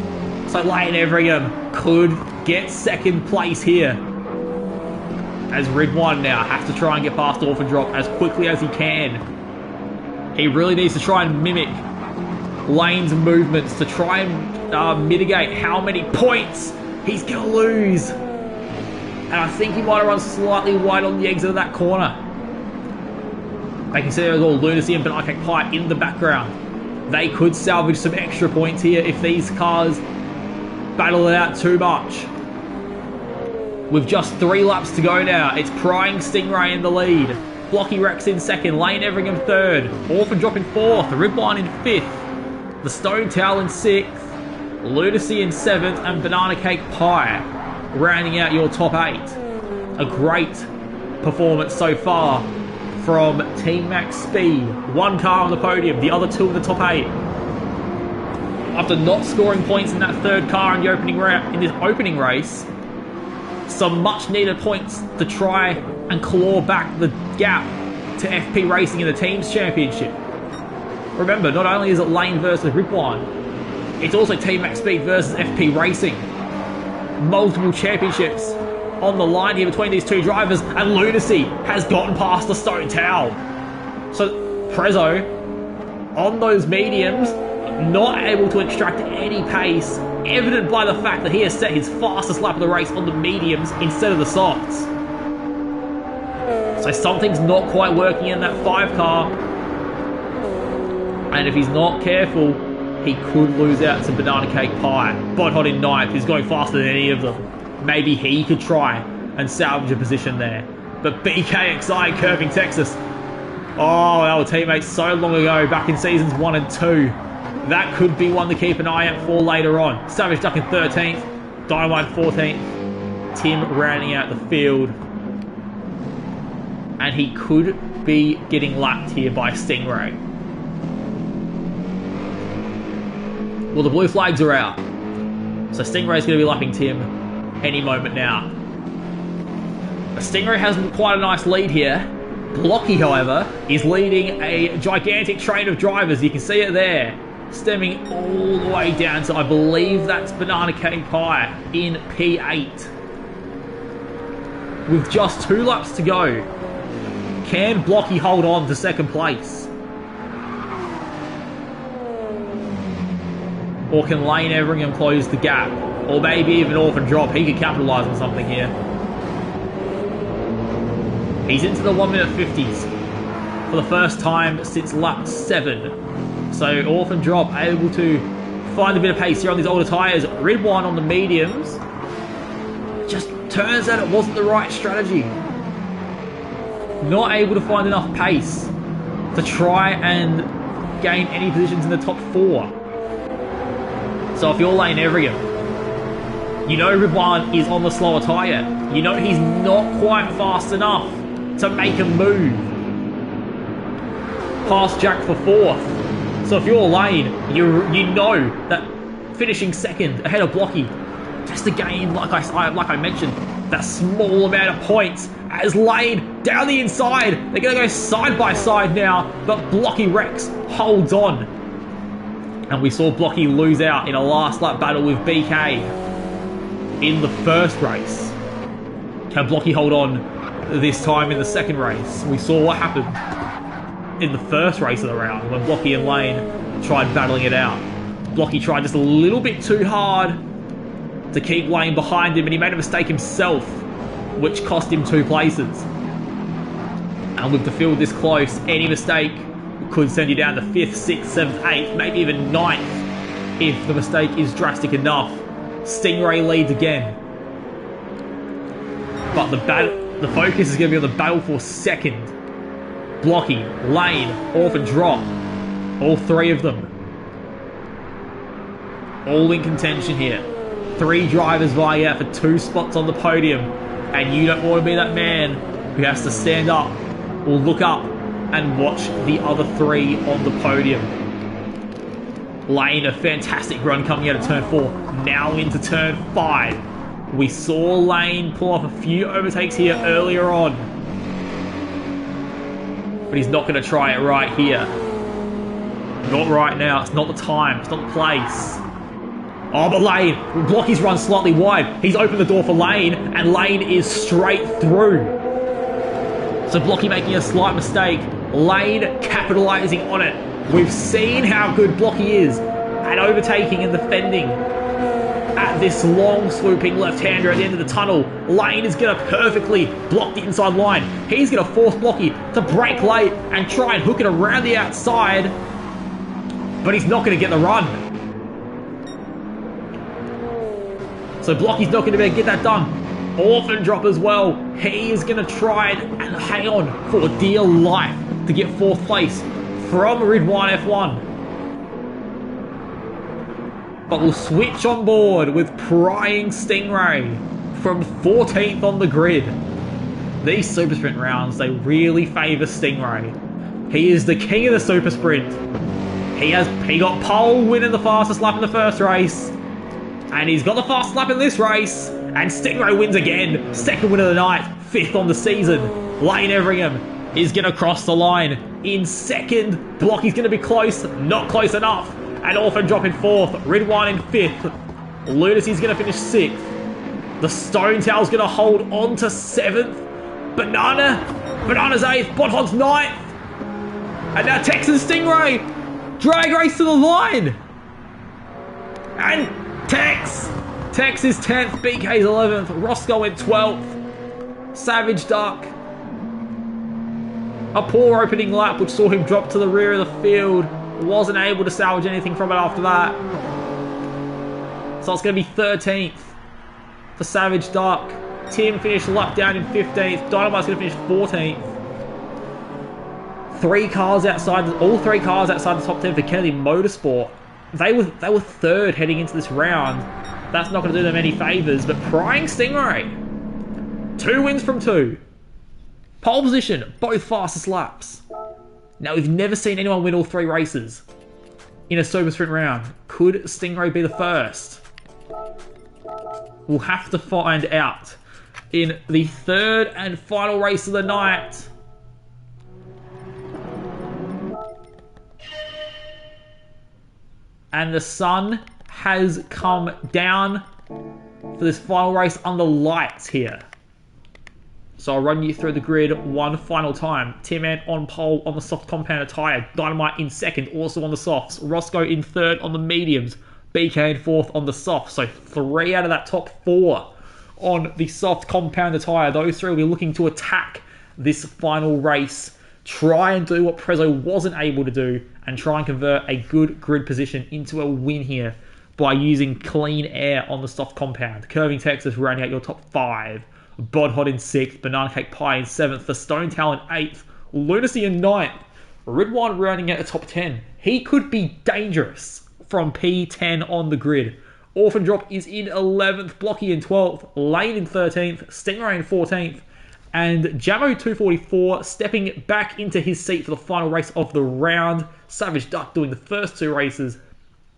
So Lane Everingham could get 2nd place here. As Ripwan now has to try and get past Orphan Drop as quickly as he can. He really needs to try and mimic Lane's movements to try and mitigate how many points he's going to lose. And I think he might have run slightly wide on the exit of that corner. They can see there's all Lunacy and Banana Cake Pie in the background. They could salvage some extra points here if these cars battle it out too much. With just 3 laps to go now, it's prying Stingray in the lead. Blocky Rex in 2nd, Lane Everingham 3rd, Orphan Drop in 4th, Ripwan in 5th. The Stone Towel in 6th, Lunacy in 7th, and Banana Cake Pie rounding out your top 8. A great performance so far from Team Max Speed. 1 car on the podium, the other 2 in the top 8. After not scoring points in that 3rd car in the opening race, some much needed points to try and claw back the gap to FP Racing in the Teams Championship. Remember, not only is it Lane versus Ripwan, it's also Team Max Speed versus FP Racing. Multiple championships on the line here between these two drivers, and Lunacy has gotten past the Stone Towel. So Prezzo, on those mediums, not able to extract any pace, evident by the fact that he has set his fastest lap of the race on the mediums instead of the softs. So something's not quite working in that 5 car. And if he's not careful, he could lose out to Banana Cake Pie. Bot-Hot in 9th, who's going faster than any of them. Maybe he could try and salvage a position there. But BKXI curving Texas. Oh, they were teammates so long ago, back in seasons 1 and 2. That could be one to keep an eye out for later on. Savage Duck in 13th, Dynamite 14th. Tim rounding out the field. And he could be getting lapped here by Stingray. Well, the blue flags are out. So Stingray's going to be lapping Tim any moment now. Stingray has quite a nice lead here. Blocky, however, is leading a gigantic train of drivers. You can see it there, stemming all the way down to, I believe that's Banana Cake Pie in P8. With just 2 laps to go, can Blocky hold on to 2nd place? Or can Lane Everingham close the gap? Or maybe even Orphan Drop. He could capitalise on something here. He's into the 1 minute 50s for the first time since lap 7. So Orphan Drop able to find a bit of pace here on these older tyres. Ripwan on the mediums. Just turns out it wasn't the right strategy. Not able to find enough pace to try and gain any positions in the top 4. So if you're Lane Everingham, you know Ridwan is on the slower tyre. You know he's not quite fast enough to make a move past Jack for 4th. So if you're Lane, you know that finishing 2nd ahead of Blocky, just to gain, like I mentioned, that small amount of points. As Lane down the inside, they're going to go side by side now, but Blocky Rex holds on. And we saw Blocky lose out in a last lap battle with BK in the first race. Can Blocky hold on this time in the second race? We saw what happened in the first race of the round when Blocky and Lane tried battling it out. Blocky tried just a little bit too hard to keep Lane behind him, and he made a mistake himself, which cost him 2 places. And with the field this close, any mistake could send you down to 5th, 6th, 7th, 8th, maybe even 9th if the mistake is drastic enough. Stingray leads again. But the focus is going to be on the battle for 2nd. Blocky, Lane, Orphan Drop. All 3 of them. All in contention here. 3 drivers vying out for 2 spots on the podium. And you don't want to be that man who has to stand up or look up and watch the other 3 on the podium. Lane, a fantastic run coming out of turn 4. Now into turn 5. We saw Lane pull off a few overtakes here earlier on. But he's not going to try it right here. Not right now. It's not the time. It's not the place. Oh, but Lane, Blocky's run slightly wide. He's opened the door for Lane, and Lane is straight through. So Blocky making a slight mistake. Lane capitalising on it. We've seen how good Blocky is at overtaking and defending at this long swooping left-hander at the end of the tunnel. Lane is going to perfectly block the inside line. He's going to force Blocky to brake late and try and hook it around the outside. But he's not going to get the run. So Blocky's not going to be able to get that done. Orphan Drop as well. He is going to try and hang on for dear life to get 4th place from Ridwan F1. But we'll switch on board with Prying Stingray from 14th on the grid. These Super Sprint rounds, they really favour Stingray. He is the king of the Super Sprint. He got pole, winning the fastest lap in the first race. And he's got the fastest lap in this race. And Stingray wins again. 2nd win of the night. 5th on the season. Lane Everingham is going to cross the line in 2nd. Blocky's going to be close. Not close enough. And Orphan Drop in 4th. Ridwan in 5th. Lunacy's going to finish 6th. The Stone Tail's going to hold on to 7th. Banana's 8th. Botthog's 9th. And now Texas Stingray. Drag race to the line. And Tex is 10th, BK's 11th, Roscoe in 12th, Savage Duck. A poor opening lap which saw him drop to the rear of the field. Wasn't able to salvage anything from it after that. So it's going to be 13th for Savage Duck. Tim finished lap down in 15th. Dynamite's going to finish 14th. All 3 cars outside the top 10 for Kennedy Motorsport. They were 3rd heading into this round. That's not going to do them any favours, but Prying Stingray, 2 wins from 2. Pole position, both fastest laps. Now, we've never seen anyone win all 3 races in a Super Sprint round. Could Stingray be the first? We'll have to find out in the 3rd and final race of the night. And the sun has come down for this final race under lights here. So I'll run you through the grid one final time. Tim Ant on pole on the soft compound tyre. Dynamite in 2nd, also on the softs. Roscoe in 3rd on the mediums. BK in 4th on the softs. So 3 out of that top 4 on the soft compound tyre. Those 3 will be looking to attack this final race. Try and do what Prezzo wasn't able to do and try and convert a good grid position into a win here by using clean air on the soft compound. Curving Texas rounding out your top 5. Bod Hot in 6th, Banana Cake Pie in 7th, the Stone Tail in 8th, Lunacy in 9th, Ridwan running at the top 10. He could be dangerous from P10 on the grid. Orphan Drop is in 11th, Blocky in 12th, Lane in 13th, Stingray in 14th, and Jamo 244 stepping back into his seat for the final race of the round. Savage Duck doing the first 2 races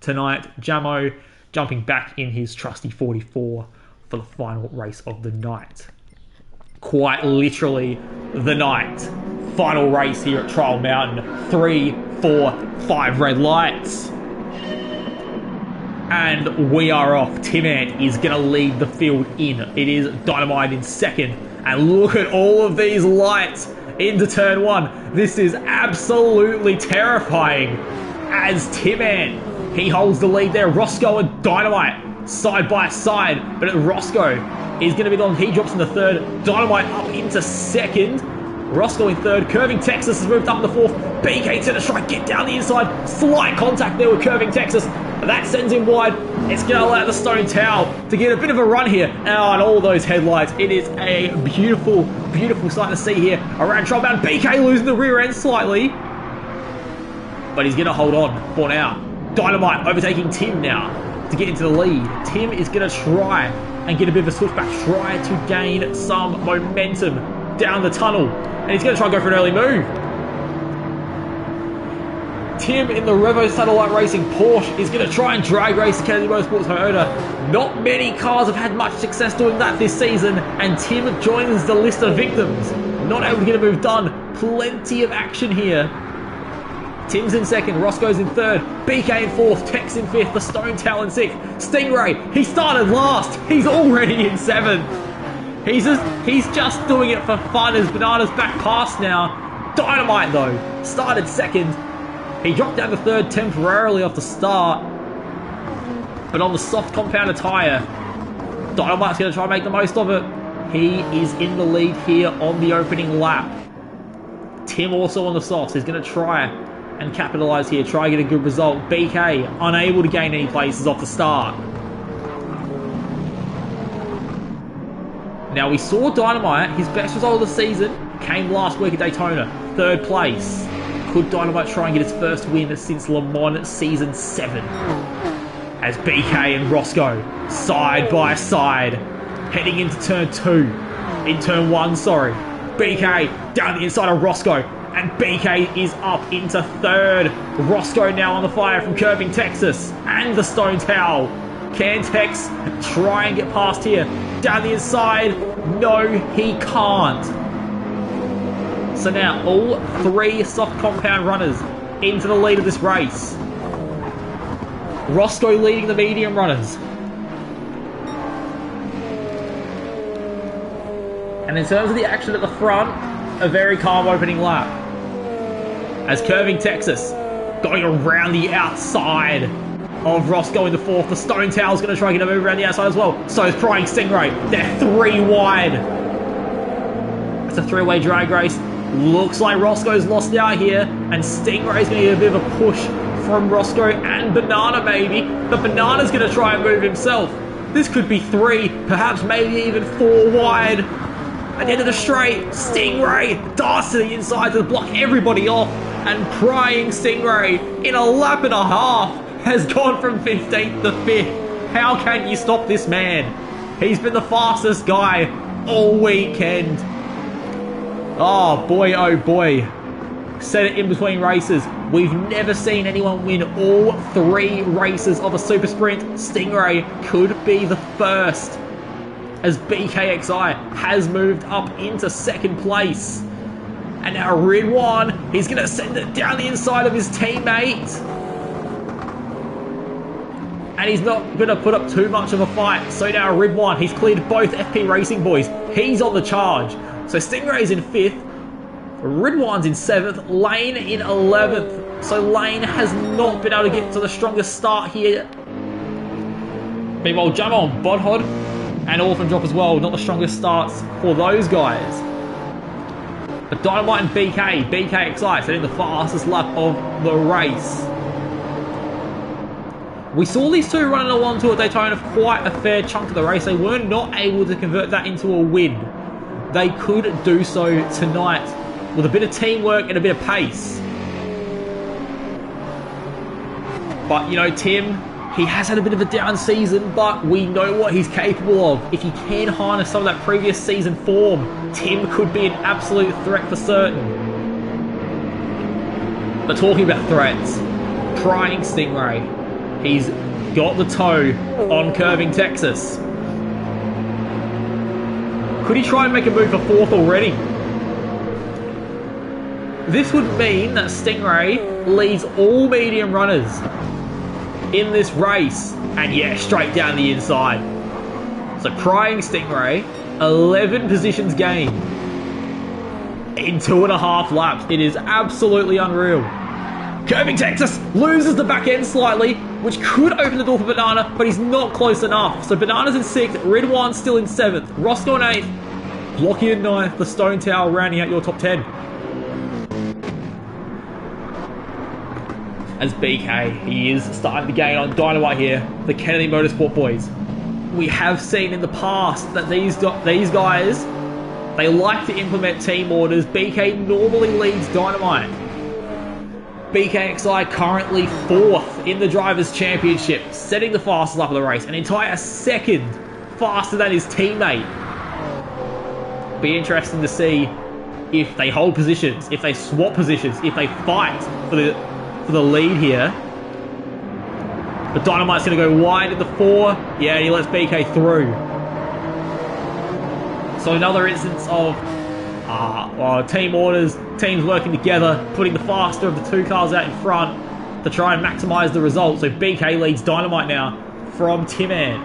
tonight. Jamo jumping back in his trusty 44 for the final race of the night. Quite literally the night. Final race here at Trial Mountain. 3, 4, 5 red lights. And we are off. Tim Ant is going to lead the field in. It is Dynamite in second. And look at all of these lights into turn 1. This is absolutely terrifying. As Tim Ant, he holds the lead there. Roscoe and Dynamite side by side. But Roscoe is going to be the one. He drops into third. Dynamite up into second. Roscoe in third. Curving Texas has moved up in the fourth. BK's going to try and get down the inside. Slight contact there with Curving Texas. That sends him wide. It's going to allow the Stone Towel to get a bit of a run here. And all those headlights. It is a beautiful, beautiful sight to see here around Trial Mountain. BK losing the rear end slightly. But he's going to hold on for now. Dynamite overtaking Tim now to get into the lead. Tim is going to try and get a bit of a switchback. Try to gain some momentum down the tunnel. And he's going to try and go for an early move. Tim in the Revo Satellite Racing Porsche is going to try and drag race Kennedy Motorsports Toyota. Not many cars have had much success doing that this season, and Tim joins the list of victims. Not able to get a move done. Plenty of action here. Tim's in second, Roscoe's in third, BK in fourth, Tex in fifth, the Stone Towel in sixth. Stingray, he started last. He's already in seventh. He's just doing it for fun as Banana's back past now. Dynamite though, started second. He dropped down to third temporarily off the start. But on the soft compounded tyre, Dynamite's going to try and make the most of it. He is in the lead here on the opening lap. Tim also on the softs. He's going to try and capitalise here. Try and get a good result. BK unable to gain any places off the start. Now we saw Dynamite, his best result of the season came last week at Daytona. 3rd place. Could Dynamite try and get his first win since Le Mans Season 7? As BK and Roscoe, side by side, heading into turn 2. In turn 1, sorry. BK down the inside of Roscoe. And BK is up into 3rd. Roscoe now on the fire from Curving Texas. And the Stone Towel. Can Tex try and get past here? Down the inside. No, he can't. So now all 3 soft compound runners into the lead of this race. Roscoe leading the medium runners. And in terms of the action at the front, a very calm opening lap. As Curving Texas going around the outside of Roscoe in the 4th. The Stone Towel's going to try and get a move around the outside as well. So is Prying Stingray. They're 3 wide. It's a 3-way drag race. Looks like Roscoe's lost out here, and Stingray's going to get a bit of a push from Roscoe and Banana maybe, but Banana's going to try and move himself. This could be 3, perhaps maybe even 4 wide. At the end of the straight, Stingray darts to the inside to block everybody off, and Prying Stingray in a lap and a half has gone from 15th to 5th. How can you stop this man? He's been the fastest guy all weekend. Oh boy, oh boy. Said it in between races. We've never seen anyone win all 3 races of a super sprint. Stingray could be the first, as BKXI has moved up into 2nd place. And now Ridwan, he's going to send it down the inside of his teammate. And he's not going to put up too much of a fight. So now Ridwan, he's cleared both FP Racing boys. He's on the charge. So Stingray's in 5th, Ridwan's in 7th, Lane in 11th. So Lane has not been able to get to the strongest start here. Meanwhile, Jamo on Bodhod and Orphan Drop as well, not the strongest starts for those guys. But Dynamite and BKXI setting the fastest lap of the race. We saw these 2 running a 1-2 at Daytona for quite a fair chunk of the race. They were not able to convert that into a win. They could do so tonight with a bit of teamwork and a bit of pace. But, you know, Tim, he has had a bit of a down season, but we know what he's capable of. If he can harness some of that previous season form, Tim could be an absolute threat for certain. But talking about threats, Crying Stingray, he's got the toe on Curving Texas. Could he try and make a move for 4th already? This would mean that Stingray leads all medium runners in this race. And yeah, straight down the inside. So Crying Stingray, 11 positions gained in 2.5 laps. It is absolutely unreal. Curving Texas loses the back end slightly, which could open the door for Banana, but he's not close enough. So Banana's in 6th, Ridwan's still in 7th, Roscoe in 8th, Blocky in 9th, the Stone Tower rounding out your top 10. As BK, he is starting to gain on Dynamite here, the Kennedy Motorsport boys. We have seen in the past that these guys, they like to implement team orders. BK normally leads Dynamite. BKXI currently 4th in the Drivers' Championship, setting the fastest lap of the race, an entire second faster than his teammate. Be interesting to see if they hold positions, if they swap positions, if they fight for the lead here. But Dynamite's going to go wide at the 4. Yeah, and he lets BK through. So another instance of team orders, teams working together, putting the faster of the 2 cars out in front to try and maximise the result. So BK leads Dynamite now from Tim-An.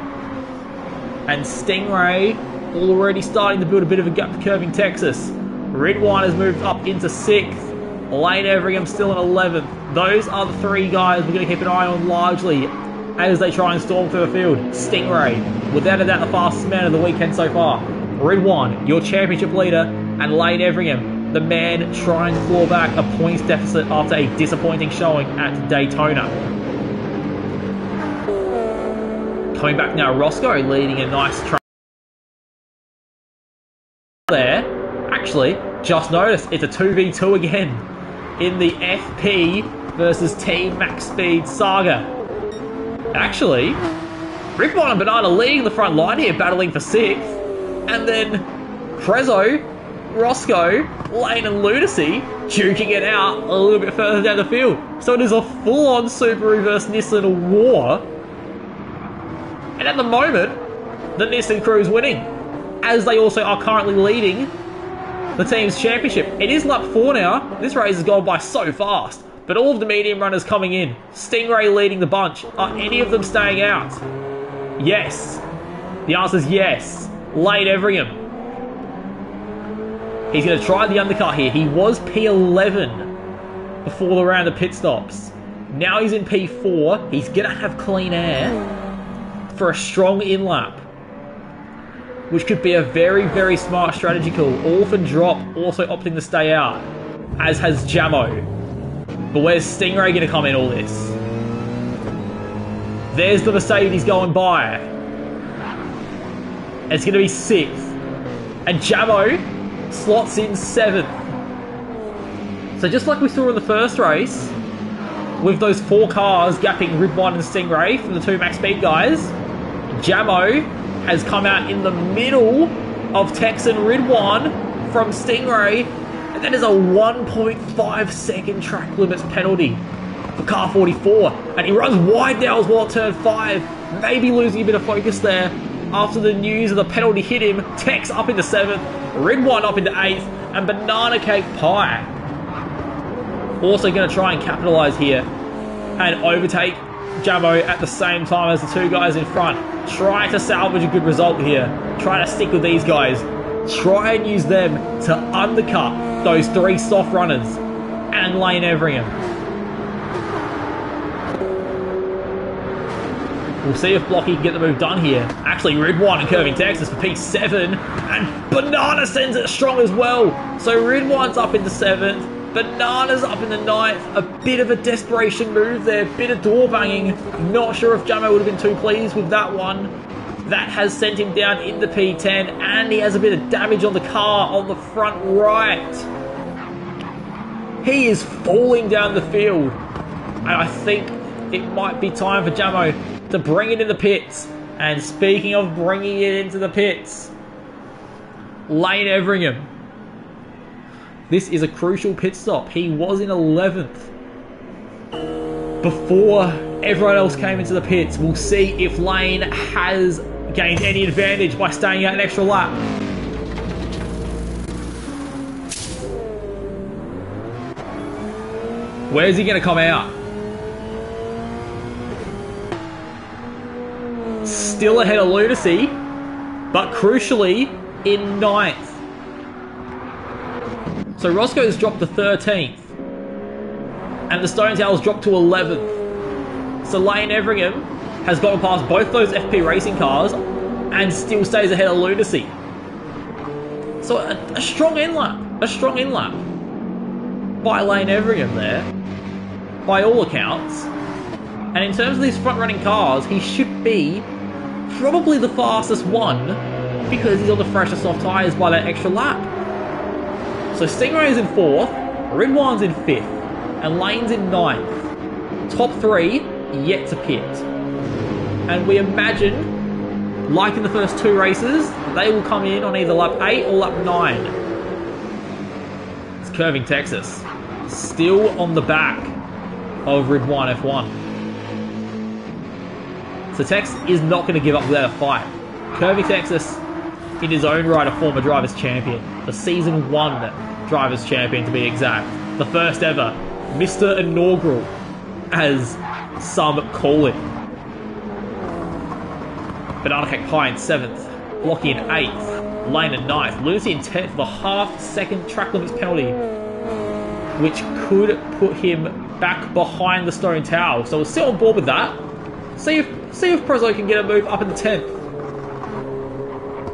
And Stingray already starting to build a bit of a gap for Curving Texas. Ridwan has moved up into 6th. Lane Everingham still in 11th. Those are the 3 guys we're going to keep an eye on largely as they try and storm through the field. Stingray, without a doubt the fastest man of the weekend so far. Ridwan, your championship leader, and Lane Everingham, the man trying to claw back a points deficit after a disappointing showing at Daytona. Coming back now, Roscoe leading a nice track there. Actually, just noticed it's a 2v2 again in the FP versus Team Max Speed saga. Actually, Ridwan and Banana leading the front line here, battling for 6th. And then Prezzo, Roscoe, Lane and Lunacy duking it out a little bit further down the field. So it is a full-on Subaru versus Nissan war. And at the moment, the Nissan crew is winning, as they also are currently leading the team's championship. It is lap 4 now. This race has gone by so fast. But all of the medium runners coming in. Stingray leading the bunch. Are any of them staying out? Yes. The answer is yes. Lane Everingham. He's going to try the undercut here. He was P11 before the round of pit stops. Now he's in P4. He's going to have clean air for a strong in-lap, which could be a very, very smart strategy call. Orphan Drop also opting to stay out, as has Jamo. But where's Stingray going to come in all this? There's the Mercedes going by. It's going to be 6th. And Jamo slots in 7th. So just like we saw in the first race, with those 4 cars gapping Ridwan and Stingray from the 2 Max Speed guys, Jamo has come out in the middle of Tex and Ridwan from Stingray, and that is a 1.5 second track limits penalty for car 44. And he runs wide now as well at turn 5, maybe losing a bit of focus there after the news of the penalty hit him. Tex up into 7th, Ridwan up into 8th, and Banana Cake Pie also going to try and capitalise here and overtake Jamo at the same time as the 2 guys in front. Try to salvage a good result here. Try to stick with these guys. Try and use them to undercut those 3 soft runners and Lane Everingham. We'll see if Blocky can get the move done here. Actually, Ridwan and Curving Texas for P7, and Banana sends it strong as well. So Ridwan's up into 7th. Banana's up in the 9th. A bit of a desperation move there. Bit of door banging. Not sure if Jamo would have been too pleased with that one. That has sent him down into P10. And he has a bit of damage on the car on the front right. He is falling down the field. And I think it might be time for Jamo to bring it in the pits. And speaking of bringing it into the pits, Lane Everingham. This is a crucial pit stop. He was in 11th before everyone else came into the pits. We'll see if Lane has gained any advantage by staying out an extra lap. Where's he going to come out? Still ahead of Lunacy, but crucially in 9th. So Roscoe's dropped to 13th. And the Stone Towel's dropped to 11th. So Lane Everingham has gotten past both those FP racing cars and still stays ahead of Lunacy. So a strong in-lap. A strong in-lap by Lane Everingham there, by all accounts. And in terms of these front-running cars, he should be probably the fastest one because he's on the fresher soft tyres by that extra lap. So Stingray's in 4th, Ridwan's in 5th, and Lane's in 9th. Top 3 yet to pit. And we imagine, like in the first 2 races, they will come in on either lap 8 or lap 9. It's Curving Texas. Still on the back of Ridwan F1. So Tex is not going to give up without a fight. Curving Texas, in his own right, a former Drivers' Champion. The Season 1 Drivers' Champion, to be exact. The first ever Mr. Inaugural, as some call it. Banana Cake Pie in 7th. Blocky in 8th. Lane in 9th. Lucy in 10th with a half-second track limits penalty, which could put him back behind the Stone Towel. So we're still on board with that. See if Prezzo can get a move up in the 10th.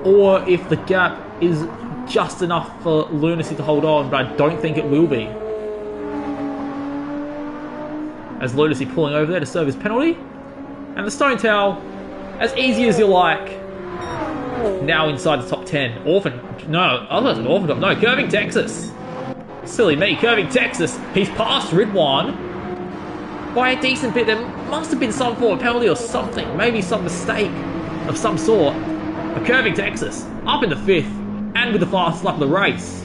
Or if the gap is just enough for Lunacy to hold on, but I don't think it will be. As Lunacy pulling over there to serve his penalty. And the Stone Towel, as easy as you like, now inside the top 10. Curving Texas. Silly me, Curving Texas. He's passed Ridwan by a decent bit. There must have been some form of penalty or something. Maybe some mistake of some sort. But Curving Texas, up in the 5th, and with the fastest lap of the race.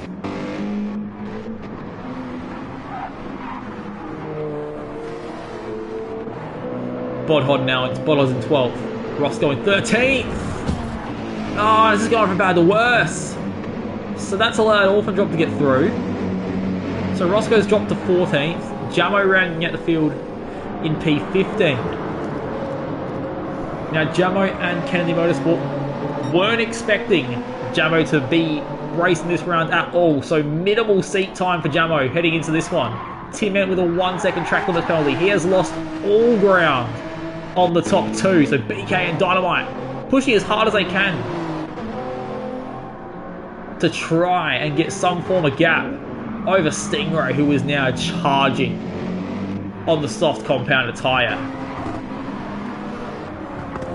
Bodhod Bodhod's in 12th. Roscoe in 13th. Oh, this is going from bad to worse. So that's allowed Orphan Drop to get through. So Roscoe's dropped to 14th. Jamo rounding out the field in P15. Now Jamo and Kennedy Motorsport weren't expecting Jamo to be racing this round at all. So minimal seat time for Jamo heading into this one. Tim Ent with a 1-second track limit penalty. He has lost all ground on the top 2. So BK and Dynamite pushing as hard as they can to try and get some form of gap over Stingray, who is now charging on the soft compounded tyre.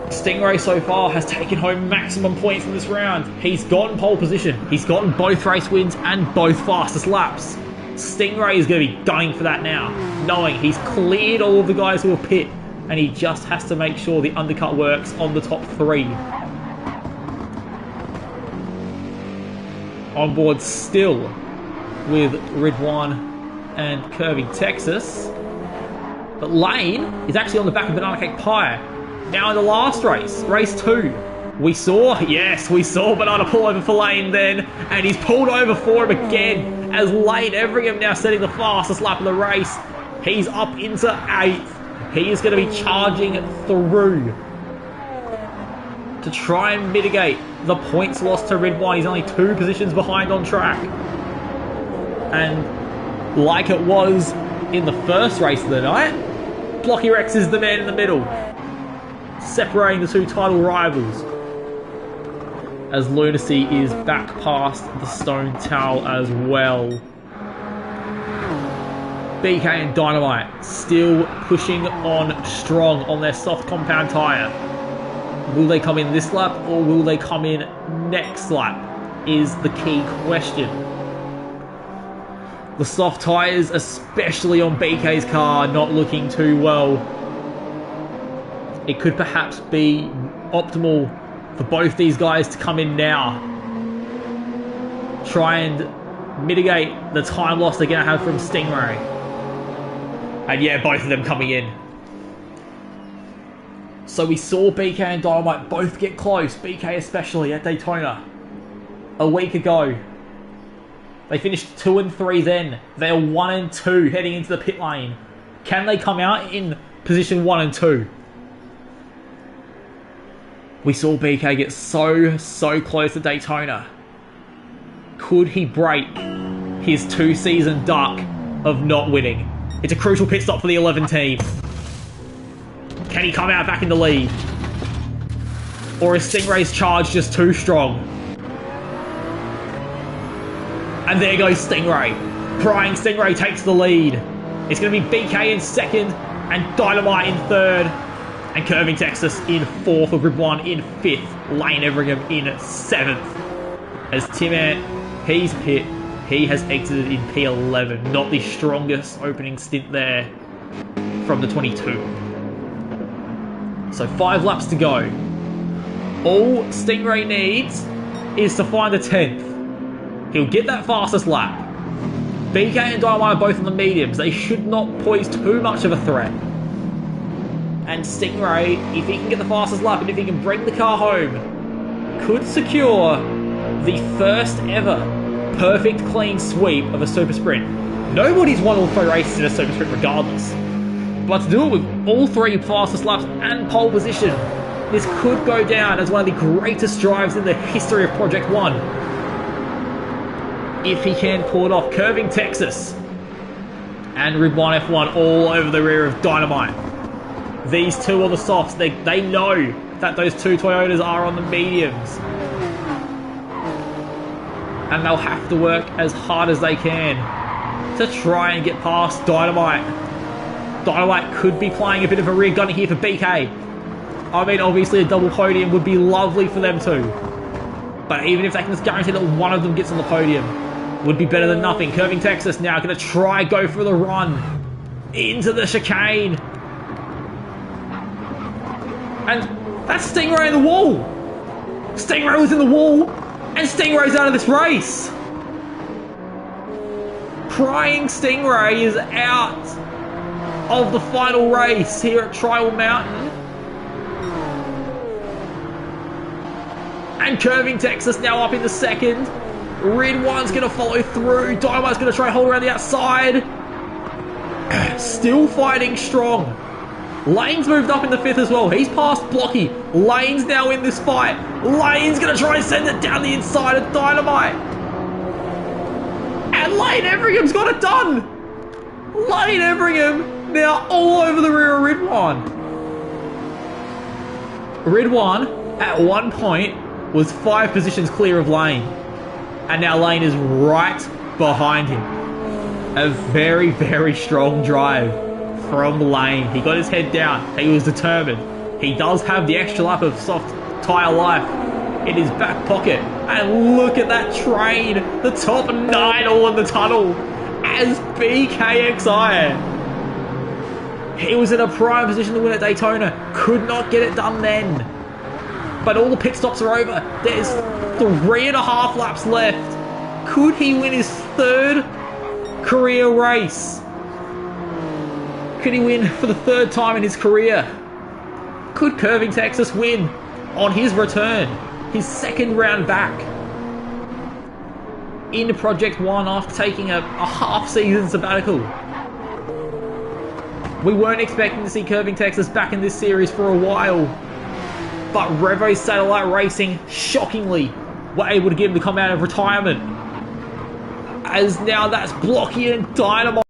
Stingray so far has taken home maximum points from this round. He's gotten pole position. He's gotten both race wins and both fastest laps. Stingray is going to be gunning for that now, knowing he's cleared all of the guys who will pit, and he just has to make sure the undercut works on the top 3. On board still with Ridwan and Curving Texas. But Lane is actually on the back of Banana Cake Pie. Now in the last race, race 2. We saw Banana pull over for Lane then, and he's pulled over for him again, as Lane Everingham now setting the fastest lap of the race. He's up into 8th. He is going to be charging through to try and mitigate the points lost to Ridwan. He's only 2 positions behind on track. And like it was in the first race of the night, Blocky Rex is the man in the middle, separating the 2 title rivals, as Lunacy is back past the Stone Towel as well. BK and Dynamite still pushing on strong on their soft compound tyre. Will they come in this lap or will they come in next lap is the key question. The soft tyres, especially on BK's car, not looking too well. it could perhaps be optimal for both these guys to come in now. Try and mitigate the time loss they're going to have from Stingray. And yeah, both of them coming in. So we saw BK and Dynamite both get close, BK especially at Daytona a week ago. They finished 2 and 3 then. They're 1 and 2 heading into the pit lane. Can they come out in position 1 and 2? We saw BK get so close to Daytona. Could he break his 2-season duck of not winning? It's a crucial pit stop for the 11 team. Can he come out back in the lead? Or is Stingray's charge just too strong? And there goes Stingray. Prying Stingray takes the lead. It's going to be BK in second and Dynamite in third. And Curving Texas in fourth, with Rib 1 in fifth. Lane Everingham in seventh. As Tim Ant, he's pit. He has exited in P11. Not the strongest opening stint there from the 22. So 5 laps to go. All Stingray needs is to find a 10th. He'll get that fastest lap. BK and Dynamite are both on the mediums. They should not pose too much of a threat. And Stingray, if he can get the fastest lap and if he can bring the car home, could secure the first ever perfect clean sweep of a Super Sprint. Nobody's won all 3 races in a Super Sprint regardless. But to do it with all 3 fastest laps and pole position, this could go down as one of the greatest drives in the history of Project 1. If he can pull it off. Curving Texas and Rib 1 F1 all over the rear of Dynamite. These two on the softs, they know that those 2 Toyotas are on the mediums. And they'll have to work as hard as they can to try and get past Dynamite. Dynamite could be playing a bit of a rear gunner here for BK. I mean, obviously a double podium would be lovely for them too. But even if they can just guarantee that one of them gets on the podium, would be better than nothing. Curving Texas now going to try go for the run into the chicane. And that's Stingray in the wall. Stingray was in the wall, and Stingray's out of this race. Crying Stingray is out of the final race here at Trial Mountain. And Curving Texas now up in the second. Red 1's going to follow through. Dynamite's going to try and hold around the outside. Still fighting strong. Lane's moved up in the 5th as well. He's past Blocky. Lane's now in this fight. Lane's going to try and send it down the inside of Dynamite. And Lane Everingham's got it done. Lane Everingham now all over the rear of Red 1. Red 1 at one point was 5 positions clear of Lane. And now Lane is right behind him. A very strong drive from Lane. He got his head down. He was determined. He does have the extra lap of soft tyre life in his back pocket. And look at that train. The top 9 all in the tunnel as BKXI. He was in a prime position to win at Daytona. Could not get it done then. But all the pit stops are over. There's 3.5 laps left. Could he win his 3rd career race? Could he win for the 3rd time in his career? Could Curving Texas win on his return? His 2nd round back into Project 1 after taking a half-season sabbatical. We weren't expecting to see Curving Texas back in this series for a while. But Revo Satellite Racing, shockingly, were able to get him to come out of retirement. As now that's Blocky and Dynamite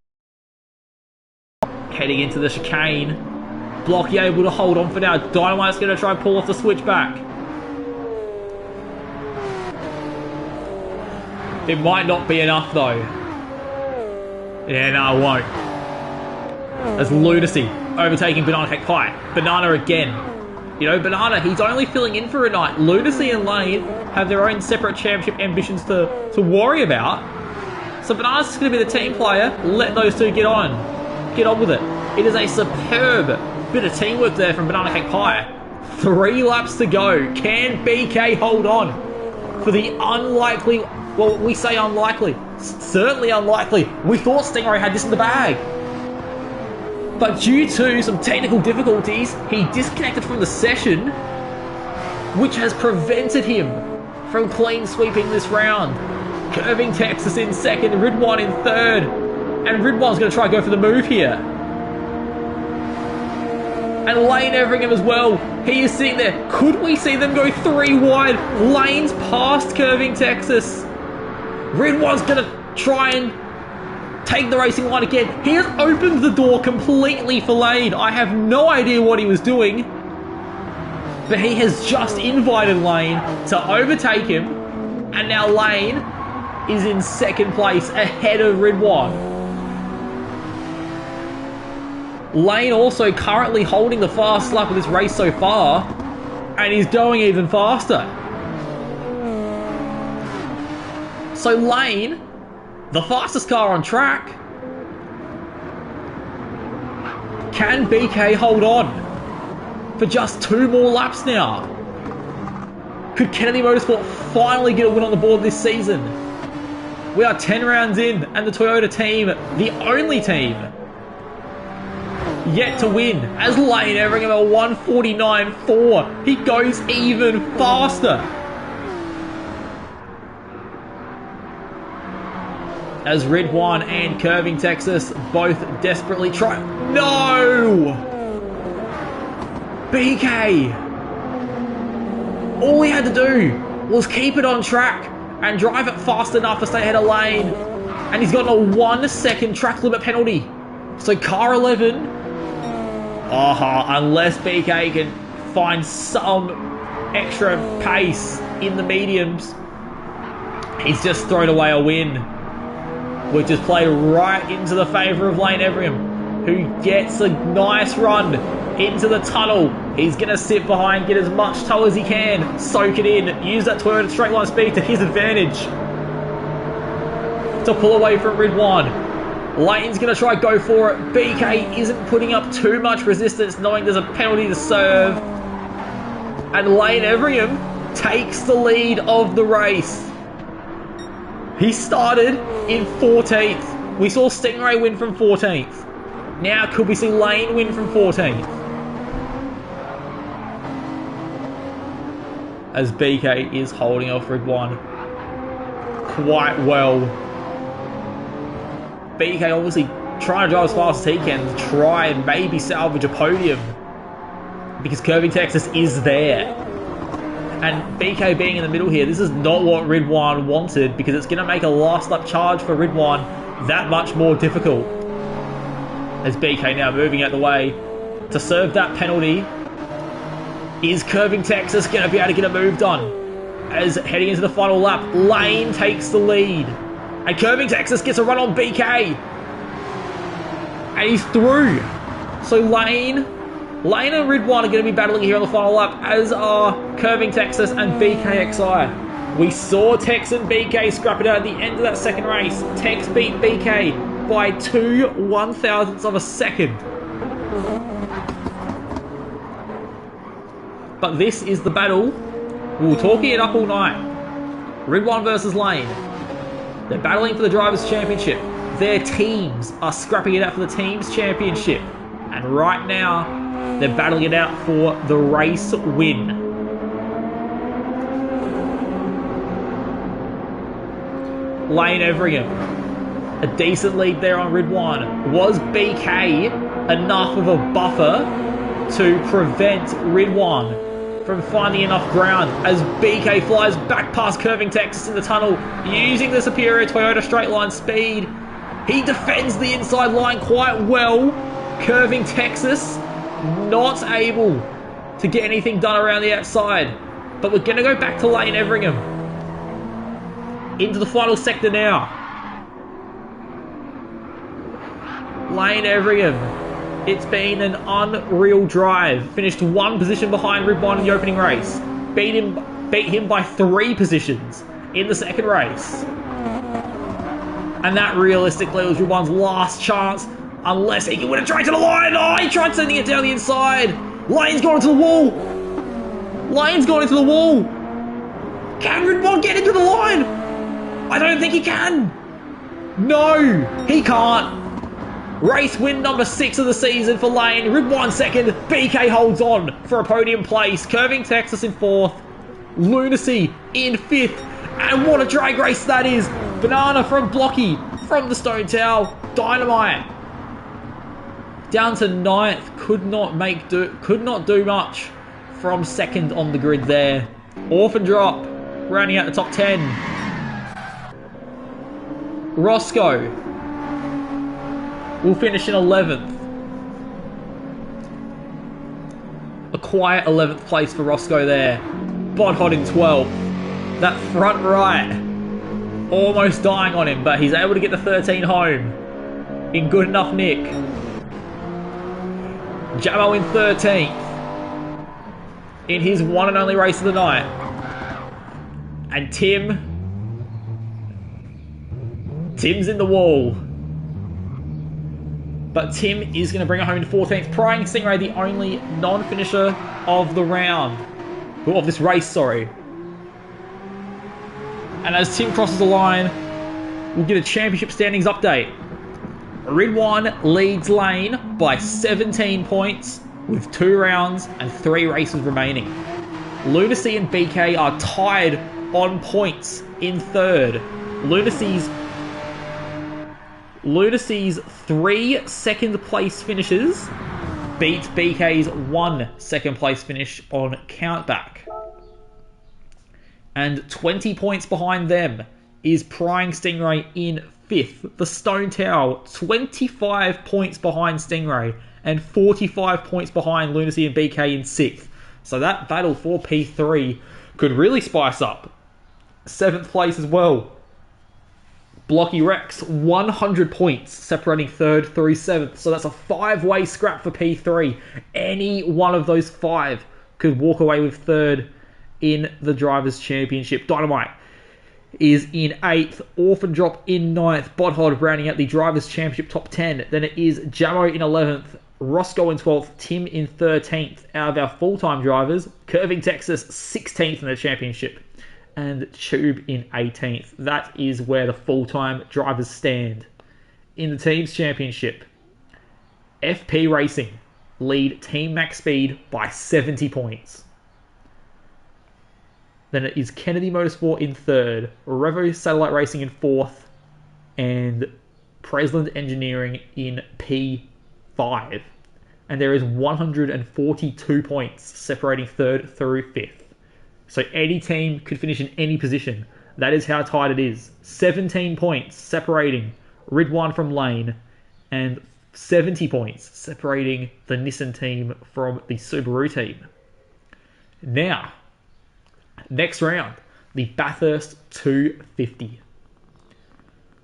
heading into the chicane. Blocky able to hold on for now. Dynamite's going to try and pull off the switchback. It might not be enough though. Yeah, no, it won't. As Lunacy overtaking Banana Cake Pie. Banana again. You know, Banana, he's only filling in for a night. Lunacy and Lane have their own separate championship ambitions to worry about. So Banana's just going to be the team player. Let those two get on with it. It is a superb Bit of teamwork there from Banana Cake Pie. 3 laps to go. Can BK hold on for the unlikely, well, we say unlikely, certainly unlikely. We thought Stingray had this in the bag. But due to some technical difficulties, he disconnected from the session, which has prevented him from clean sweeping this round. Curving Texas in second, Ridwan in third. And Ridwan's going to try and go for the move here. And Lane Everingham as well. He is sitting there. Could we see them go 3 wide? Lane's past Curving Texas. Ridwan's going to try and take the racing line again. He has opened the door completely for Lane. I have no idea what he was doing. But he has just invited Lane to overtake him. And now Lane is in second place ahead of Ridwan. Lane also currently holding the fast lap of this race so far, and he's going even faster. So Lane, the fastest car on track. Can BK hold on for just 2 more laps now? Could Kennedy Motorsport finally get a win on the board this season? We are 10 rounds in, and the Toyota team, the only team yet to win, as Lane Everingham at 1:49.4. He goes even faster. As Ridwan and Curving Texas both desperately try. No! BK! All he had to do was keep it on track and drive it fast enough to stay ahead of Lane. And he's gotten a 1-second track limit penalty. So car 11... unless BK can find some extra pace in the mediums, he's just thrown away a win, which is played right into the favour of Lane Everingham, who gets a nice run into the tunnel. He's going to sit behind, get as much tow as he can, soak it in, use that Toyota straight line speed to his advantage to pull away from Ridwan. Lane's going to try go for it. BK isn't putting up too much resistance, knowing there's a penalty to serve. And Lane Everingham takes the lead of the race. He started in 14th. We saw Stingray win from 14th. Now could we see Lane win from 14th? As BK is holding off Ridwan quite well. BK obviously trying to drive as fast as he can to try and maybe salvage a podium, because Curving Texas is there. And BK being in the middle here, this is not what Ridwan wanted, because it's going to make a last lap charge for Ridwan that much more difficult. As BK now moving out the way to serve that penalty. Is Curving Texas going to be able to get a move done? As heading into the final lap, Lane takes the lead. And Curving Texas gets a run on BK. And he's through. So Lane and Ridwan are going to be battling here on the final lap, as are Curving Texas and BKXI. We saw Tex and BK scrap it out at the end of that second race. Tex beat BK by 2 1/1000ths of a second. But this is the battle. We're talking it up all night. Ridwan versus Lane. They're battling for the Drivers' Championship. Their teams are scrapping it out for the Teams' Championship. And right now, they're battling it out for the race win. Lane Everingham. A decent lead there on Ridwan. Was BK enough of a buffer to prevent Ridwan from finding enough ground, as BK flies back past Curving Texas in the tunnel, using the superior Toyota straight line speed? He defends the inside line quite well. Curving Texas not able to get anything done around the outside. But we're going to go back to Lane Everingham. Into the final sector now. Lane Everingham. It's been an unreal drive. Finished 1 position behind Ridwan in the opening race. Beat him by 3 positions in the second race. And that realistically was Ridwan's last chance Unless he can win it straight to the line. Oh, he tried sending it down the inside. Lane's gone into the wall. Lane's gone into the wall. Can Ridwan get into the line? I don't think he can. No, he can't. Race win number 6 of the season for Lane. Ridwan second. BK holds on for a podium place. Curving Texas in 4th. Lunacy in 5th. And what a drag race that is. Banana from Blocky from the Stone Towel. Dynamite. Down to 9th. Could not do much from 2nd on the grid there. Orphan drop. Rounding out the top 10. Roscoe will finish in 11th. A quiet 11th place for Roscoe there. Bodhod in 12th. That front right almost dying on him, but he's able to get the 13 home in good enough nick. Jamo in 13th in his one and only race of the night. And Tim's in the wall. But Tim is going to bring it home in 14th. Prying Stingray, the only non-finisher of the round. Of this race, sorry. And as Tim crosses the line, we'll get a championship standings update. Ridwan leads Lane by 17 points with 2 rounds and 3 races remaining. Lunacy and BK are tied on points in 3rd. Lunacy's 3 second place finishes beat BK's 1 second place finish on countback. And 20 points behind them is Prying Stingray in 5th. The Stone Towel, 25 points behind Stingray and 45 points behind Lunacy and BK in 6th. So that battle for P3 could really spice up. 7th place as well. Blocky Rex, 100 points, separating 3rd through 7th. So that's a 5-way scrap for P3. Any one of those 5 could walk away with 3rd in the Drivers' Championship. Dynamite is in 8th. Orphan Drop in 9th. Bodhod rounding out the Drivers' Championship top 10. Then it is Jamo in 11th. Roscoe in 12th. Tim in 13th. Out of our full-time drivers, Curving Texas 16th in the championship. And Tube in 18th. That is where the full-time drivers stand. In the Teams Championship, FP Racing lead Team Max Speed by 70 points. Then it is Kennedy Motorsport in 3rd, Revo Satellite Racing in 4th, and Presland Engineering in P5. And there is 142 points separating 3rd through 5th. So any team could finish in any position. That is how tight it is. 17 points separating Ridwan from Lane, and 70 points separating the Nissan team from the Subaru team. Now, next round, the Bathurst 250.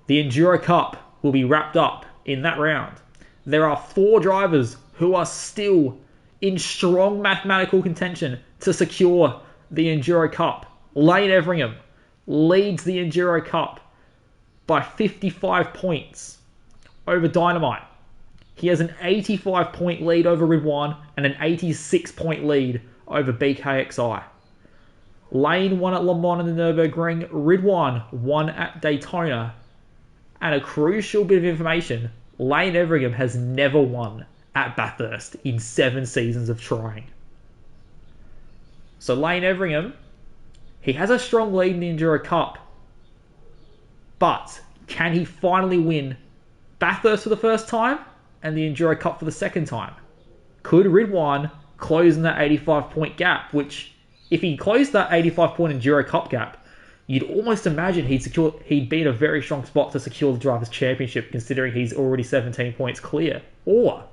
The Enduro Cup will be wrapped up in that round. There are 4 drivers who are still in strong mathematical contention to secure the Enduro Cup. Lane Everingham leads the Enduro Cup by 55 points over Dynamite. He has an 85 point lead over Ridwan and an 86 point lead over BKXI. Lane won at Le Mans in the Nürburgring. Ridwan won at Daytona. And a crucial bit of information, Lane Everingham has never won at Bathurst in 7 seasons of trying. So Lane Everingham, he has a strong lead in the Enduro Cup. But can he finally win Bathurst for the first time and the Enduro Cup for the second time? Could Ridwan close in that 85 point gap, which if he closed that 85 point Enduro Cup gap, you'd almost imagine he'd be in a very strong spot to secure the Drivers' Championship, considering he's already 17 points clear. Or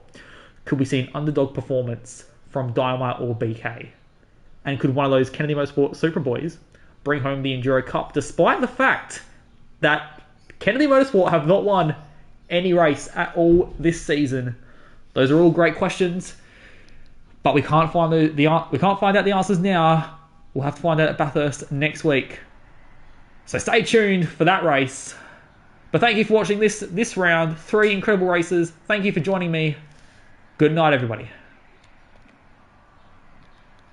could we see an underdog performance from Dynamite or BK? And could one of those Kennedy Motorsport Super Boys bring home the Enduro Cup, despite the fact that Kennedy Motorsport have not won any race at all this season? Those are all great questions, but we can't find we can't find out the answers now. We'll have to find out at Bathurst next week. So stay tuned for that race. But thank you for watching this round. 3 incredible races. Thank you for joining me. Good night, everybody.